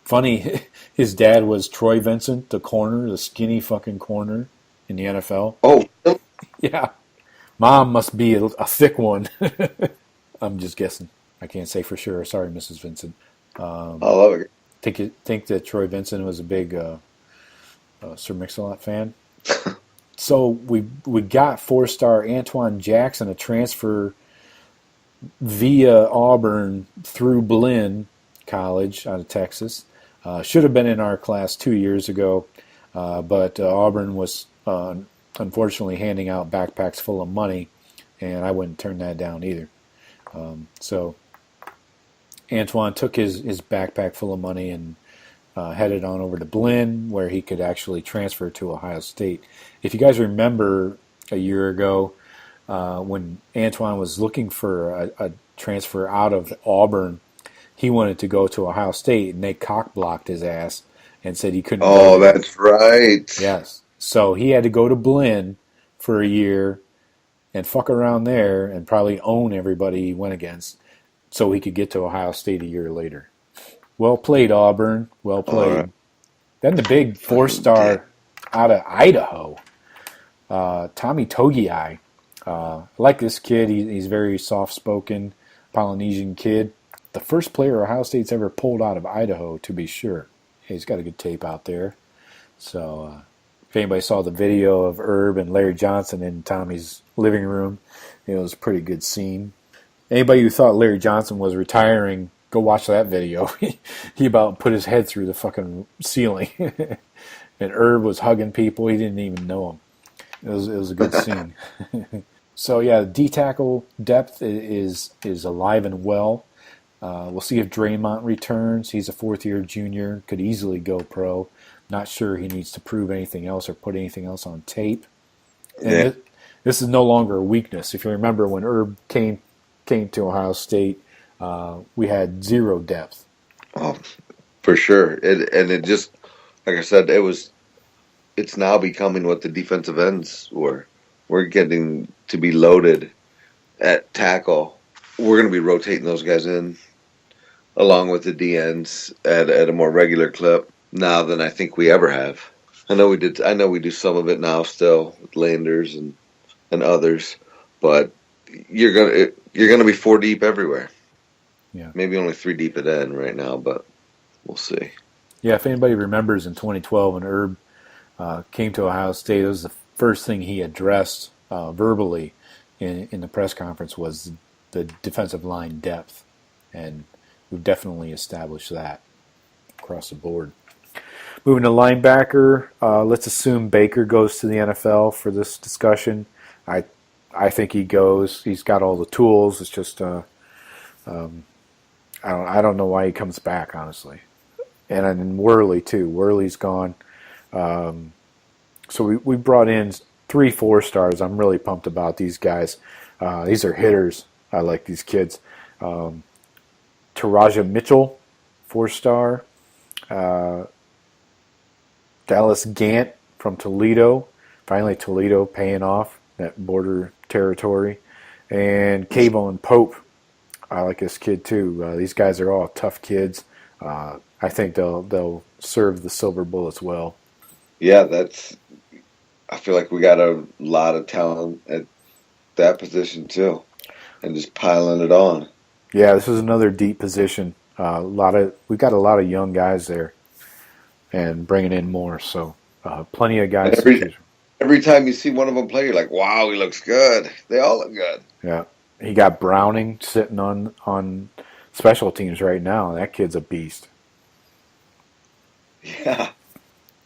Funny, his dad was Troy Vincent, the corner, the skinny fucking corner in the NFL. Oh, Yeah. Mom must be a thick one. I'm just guessing. I can't say for sure. Sorry, Mrs. Vincent. I love it. Think that Troy Vincent was a big Sir Mix-a-Lot fan. So we got 4-star Antoine Jackson, a transfer via Auburn through Blinn College out of Texas. Should have been in our class 2 years ago, but Auburn was unfortunately handing out backpacks full of money, and I wouldn't turn that down either. So Antoine took his backpack full of money and headed on over to Blinn, where he could actually transfer to Ohio State. If you guys remember a year ago, when Antoine was looking for a transfer out of Auburn, he wanted to go to Ohio State, and they cock-blocked his ass and said he couldn't go. Oh, that's right. Yes. So he had to go to Blinn for a year and fuck around there and probably own everybody he went against so he could get to Ohio State a year later. Well played, Auburn. Well played. Right. Then the big 4-star out of Idaho, Tommy Togiai. I like this kid. He's very soft-spoken, Polynesian kid. The first player Ohio State's ever pulled out of Idaho, to be sure. He's got a good tape out there. So if anybody saw the video of Herb and Larry Johnson in Tommy's living room, it was a pretty good scene. Anybody who thought Larry Johnson was retiring, go watch that video. He about put his head through the fucking ceiling. And Herb was hugging people. He didn't even know him. It was a good scene. So, yeah, D-tackle depth is alive and well. We'll see if Draymond returns. He's a fourth-year junior. Could easily go pro. Not sure he needs to prove anything else or put anything else on tape. And this is no longer a weakness. If you remember when Herb came to Ohio State, we had zero depth. Oh, for sure. It just, like I said, it's now becoming what the defensive ends were. We're getting to be loaded at tackle. We're going to be rotating those guys in along with the DNs at a more regular clip now than I think we ever have. I know we do some of it now still with Landers and others, but you're gonna be 4 deep everywhere. Yeah. Maybe only 3 deep at end right now, but we'll see. Yeah, if anybody remembers in 2012 when Herb came to Ohio State, it was the first thing he addressed verbally in the press conference was the defensive line depth, and we've definitely established that across the board. Moving to linebacker, let's assume Baker goes to the NFL for this discussion. I think he goes. He's got all the tools. It's just I don't know why he comes back, honestly. And then Worley too. Worley's gone. So we brought in 3 4-stars. I'm really pumped about these guys. These are hitters. I like these kids. Taraja Mitchell, 4-star. Dallas Gant from Toledo, Finally, Toledo paying off that border territory. And Cabo and Pope, I like this kid too. These guys are all tough kids. I think they'll serve the Silver Bullets well. Yeah, I feel like we got a lot of talent at that position too, and just piling it on. Yeah, this is another deep position. We've got a lot of young guys there, and bringing in more. So plenty of And guys to choose from. every time you see one of them play, you're like, wow, he looks good. They all look good. Yeah, he got Browning sitting on special teams right now. That kid's a beast. Yeah.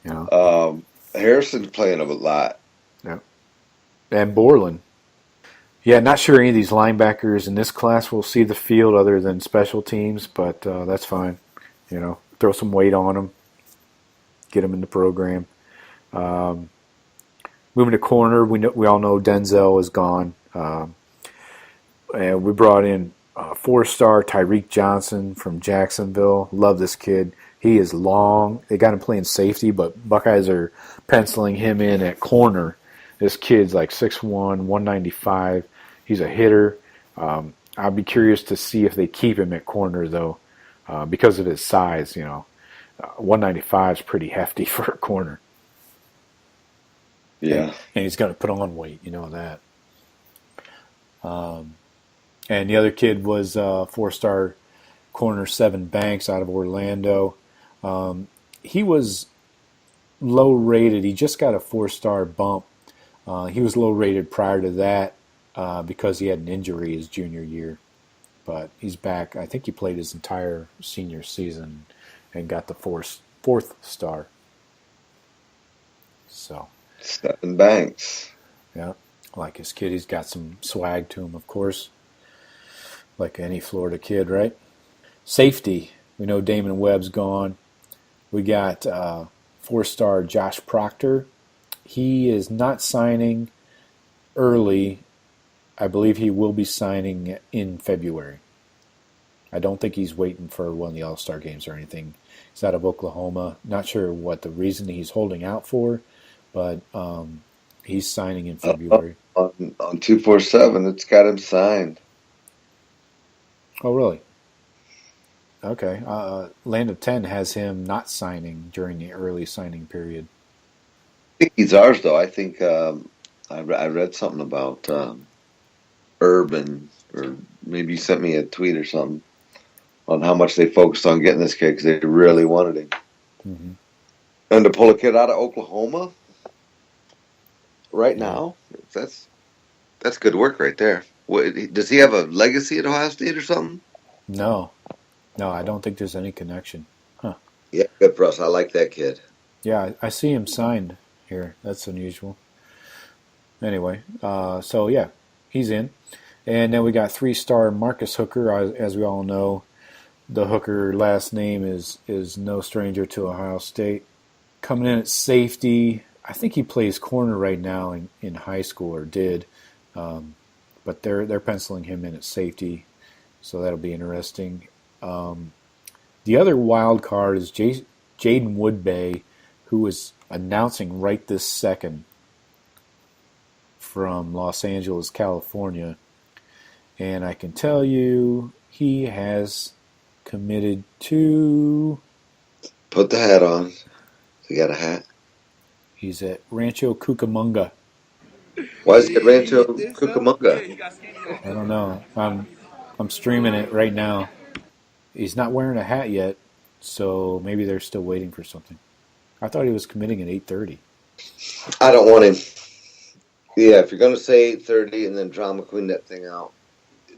You Harrison's playing a lot. Yeah. And Borland. Yeah, not sure any of these linebackers in this class will see the field other than special teams, but that's fine. Throw some weight on them, get them in the program. Moving to corner, we all know Denzel is gone. And we brought in 4-star Tyreek Johnson from Jacksonville. Love this kid. He is long. They got him playing safety, but Buckeyes are penciling him in at corner. This kid's like 6'1", 195. He's a hitter. I'll be curious to see if they keep him at corner, though, because of his size. 195 is pretty hefty for a corner. Yeah. And he's going to put on weight. You know that. And the other kid was 4-star corner 7 Banks out of Orlando. He was low rated. He just got a 4-star bump. He was low rated prior to that because he had an injury his junior year. But he's back. I think he played his entire senior season and got the 4th star. So 7 Banks. Yeah, I like his kid. He's got some swag to him, of course. Like any Florida kid, right? Safety. We know Damon Webb's gone. We got 4-star Josh Proctor. He is not signing early. I believe he will be signing in February. I don't think he's waiting for one of the All-Star games or anything. He's out of Oklahoma. Not sure what the reason he's holding out for, but he's signing in February. On 247, it's got him signed. Oh, really? Okay. Land of 10 has him not signing during the early signing period. I think he's ours, though. I think I read something about Urban, or maybe you sent me a tweet or something on how much they focused on getting this kid because they really wanted him. Mm-hmm. And to pull a kid out of Oklahoma right now, that's good work right there. Does he have a legacy at Ohio State or something? No, I don't think there's any connection. Huh. Yeah, good for us. I like that kid. Yeah, I see him signed here. That's unusual. Anyway, so yeah, he's in. And then we got 3-star Marcus Hooker. As we all know, the Hooker last name is no stranger to Ohio State. Coming in at safety, I think he plays corner right now in high school, or did. But they're penciling him in at safety, so that'll be interesting. The other wild card is Jaden Woodbay, who is announcing right this second from Los Angeles, California. And I can tell you he has committed to... Put the hat on. He got a hat. He's at Rancho Cucamonga. Why is it Rancho Cucamonga? I don't know. I'm streaming it right now. He's not wearing a hat yet, so maybe they're still waiting for something. I thought he was committing at 8:30. I don't want him. Yeah, if you're going to say 8:30 and then drama queen that thing out,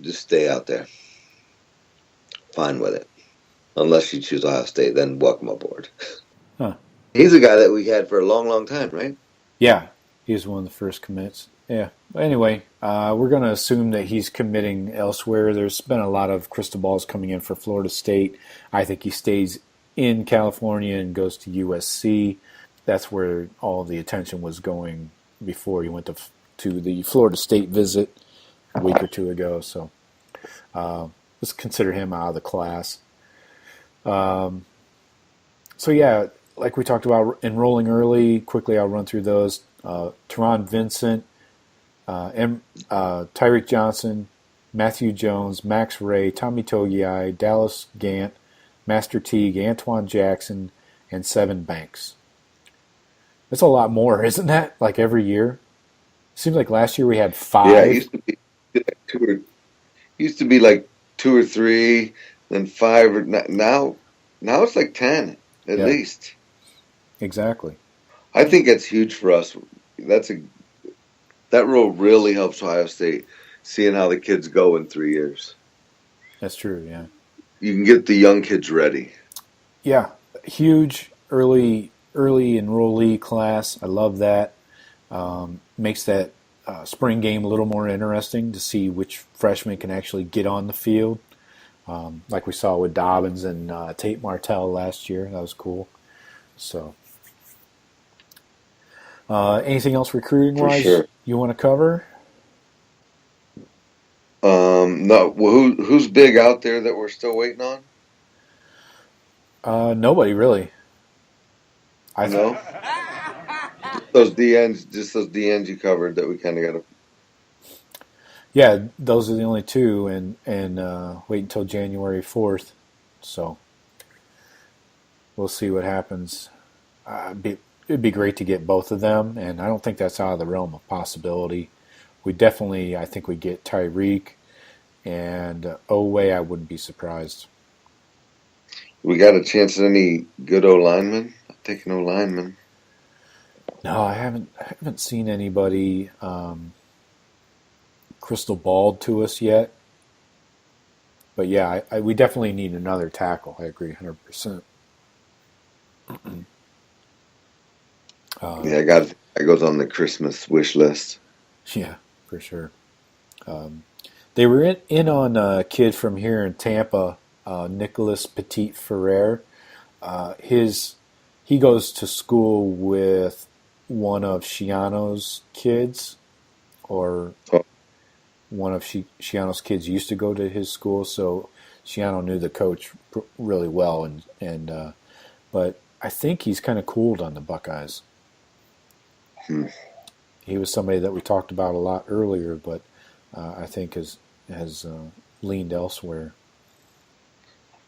just stay out there. Fine with it. Unless you choose Ohio State, then welcome aboard. Huh. He's a guy that we had for a long, long time, right? Yeah, he was one of the first commits. Yeah. But anyway, we're going to assume that he's committing elsewhere. There's been a lot of crystal balls coming in for Florida State. I think he stays in California and goes to USC. That's where all of the attention was going before he went to the Florida State visit a week or two ago. So let's consider him out of the class. So yeah, like we talked about enrolling early. Quickly, I'll run through those. Teron Vincent, Tyreek Johnson, Matthew Jones, Max Ray, Tommy Togiai, Dallas Gant, Master Teague, Antoine Jackson, and Sevin Banks. That's a lot more, isn't that? Like every year? Seems like last year we had 5. Yeah, it used to be like 2 or 3, then 5. Or now it's like 10 at least. Exactly. I think that's huge for us. That role really helps Ohio State, seeing how the kids go in 3 years. That's true. Yeah. You can get the young kids ready. Yeah, huge early enrollee class. I love that. Makes that spring game a little more interesting to see which freshmen can actually get on the field, like we saw with Dobbins and Tate Martell last year. That was cool. So, anything else recruiting-wise you want to cover? No. Well, who's big out there that we're still waiting on? Nobody really. No. Those DNs you covered that we kind of got to. Yeah, those are the only 2, and wait until January 4th. So we'll see what happens. It'd be great to get both of them, and I don't think that's out of the realm of possibility. I think we'd get Tyreek, and Oweh, I wouldn't be surprised. We got a chance at any good O-linemen? I'm taking O-linemen. No, I haven't seen anybody crystal balled to us yet. But yeah, we definitely need another tackle. I agree 100%. That goes on the Christmas wish list. Yeah, for sure. They were in on a kid from here in Tampa, Nicholas Petit Ferrer. He goes to school with one of Shiano's kids, or one of Shiano's kids used to go to his school, so Shiano knew the coach really well, and but I think he's kind of cooled on the Buckeyes. He was somebody that we talked about a lot earlier, but I think has leaned elsewhere.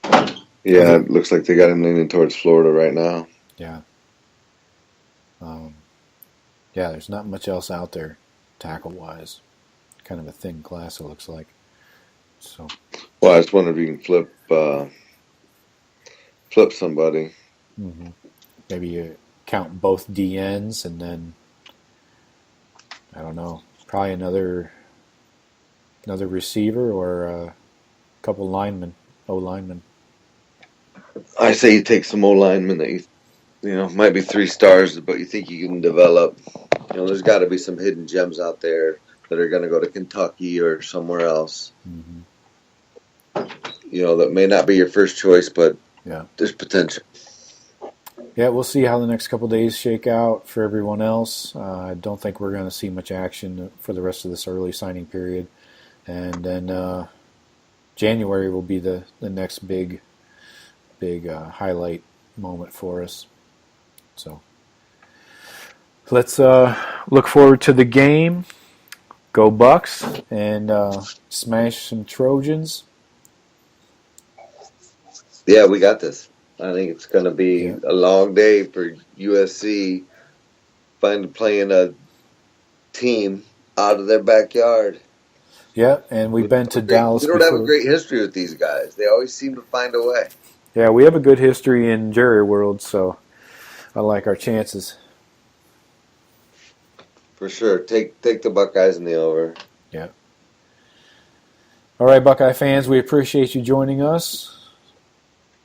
Yeah, it looks like they got him leaning towards Florida right now. Yeah. Yeah, there's not much else out there, tackle-wise. Kind of a thin class, it looks like. So. Well, I just wonder if you can flip somebody. Mm-hmm. Maybe you count both DNs and then, I don't know, probably another receiver or a couple O-linemen. I say you take some O-linemen that you might be 3 stars, but you think you can develop. There's got to be some hidden gems out there that are going to go to Kentucky or somewhere else. Mm-hmm. That may not be your first choice, but there's potential. Yeah, we'll see how the next couple of days shake out for everyone else. I don't think we're going to see much action for the rest of this early signing period. And then January will be the next big highlight moment for us. So let's look forward to the game. Go Bucks and smash some Trojans. Yeah, we got this. I think it's going to be a long day for USC playing a team out of their backyard. Yeah, and we've been to Dallas before. We don't have a great history with these guys. They always seem to find a way. Yeah, we have a good history in Jerry World, so I like our chances. For sure. Take the Buckeyes in the over. Yeah. All right, Buckeye fans, we appreciate you joining us.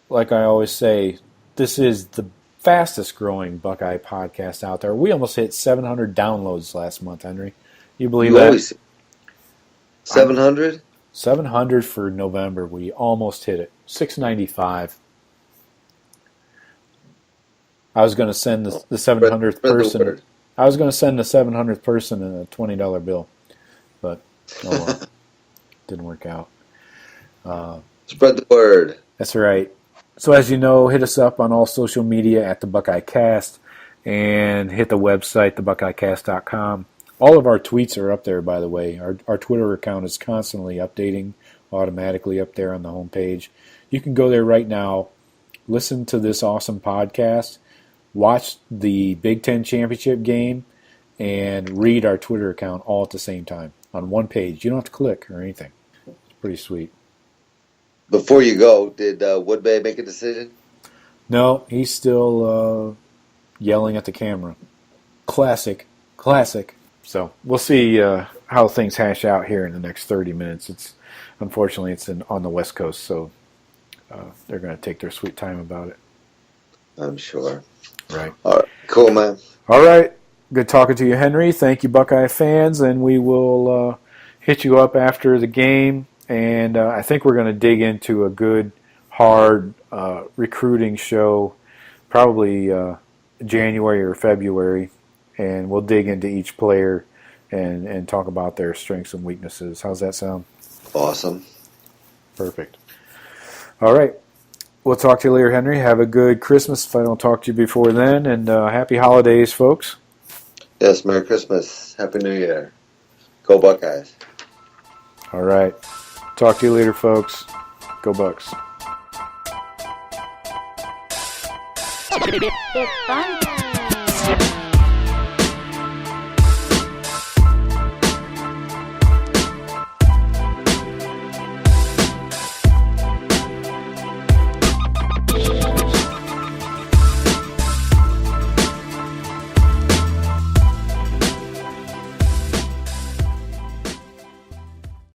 Like I always say, this is the fastest growing Buckeye podcast out there. We almost hit 700 downloads last month, Henry. You believe that? 700? 700 for November. We almost hit it. 695. I was going to send the 700th person. I was going to send the 700th person a $20 bill, but didn't work out. Spread the word. That's right. So as you know, hit us up on all social media at the Buckeye Cast. and hit the website, thebuckeyecast.com. All of our tweets are up there, by the way. Our Twitter account is constantly updating automatically up there on the homepage. You can go there right now, listen to this awesome podcast, watch the Big Ten Championship game, and read our Twitter account all at the same time on one page. You don't have to click or anything. It's pretty sweet. Before you go, did Woodbay make a decision? No, he's still yelling at the camera. Classic. So we'll see how things hash out here in the next 30 minutes. Unfortunately, it's on the West Coast, so they're going to take their sweet time about it. I'm sure. Right. All right. Cool, man. All right. Good talking to you, Henry. Thank you, Buckeye fans, and we will hit you up after the game. And I think we're going to dig into a good, hard recruiting show, probably January or February, and we'll dig into each player and talk about their strengths and weaknesses. How's that sound? Awesome. Perfect. All right. We'll talk to you later, Henry. Have a good Christmas if I don't talk to you before then, and happy holidays, folks. Yes, Merry Christmas. Happy New Year. Go Buckeyes. All right. Talk to you later, folks. Go Bucks. It's fun time.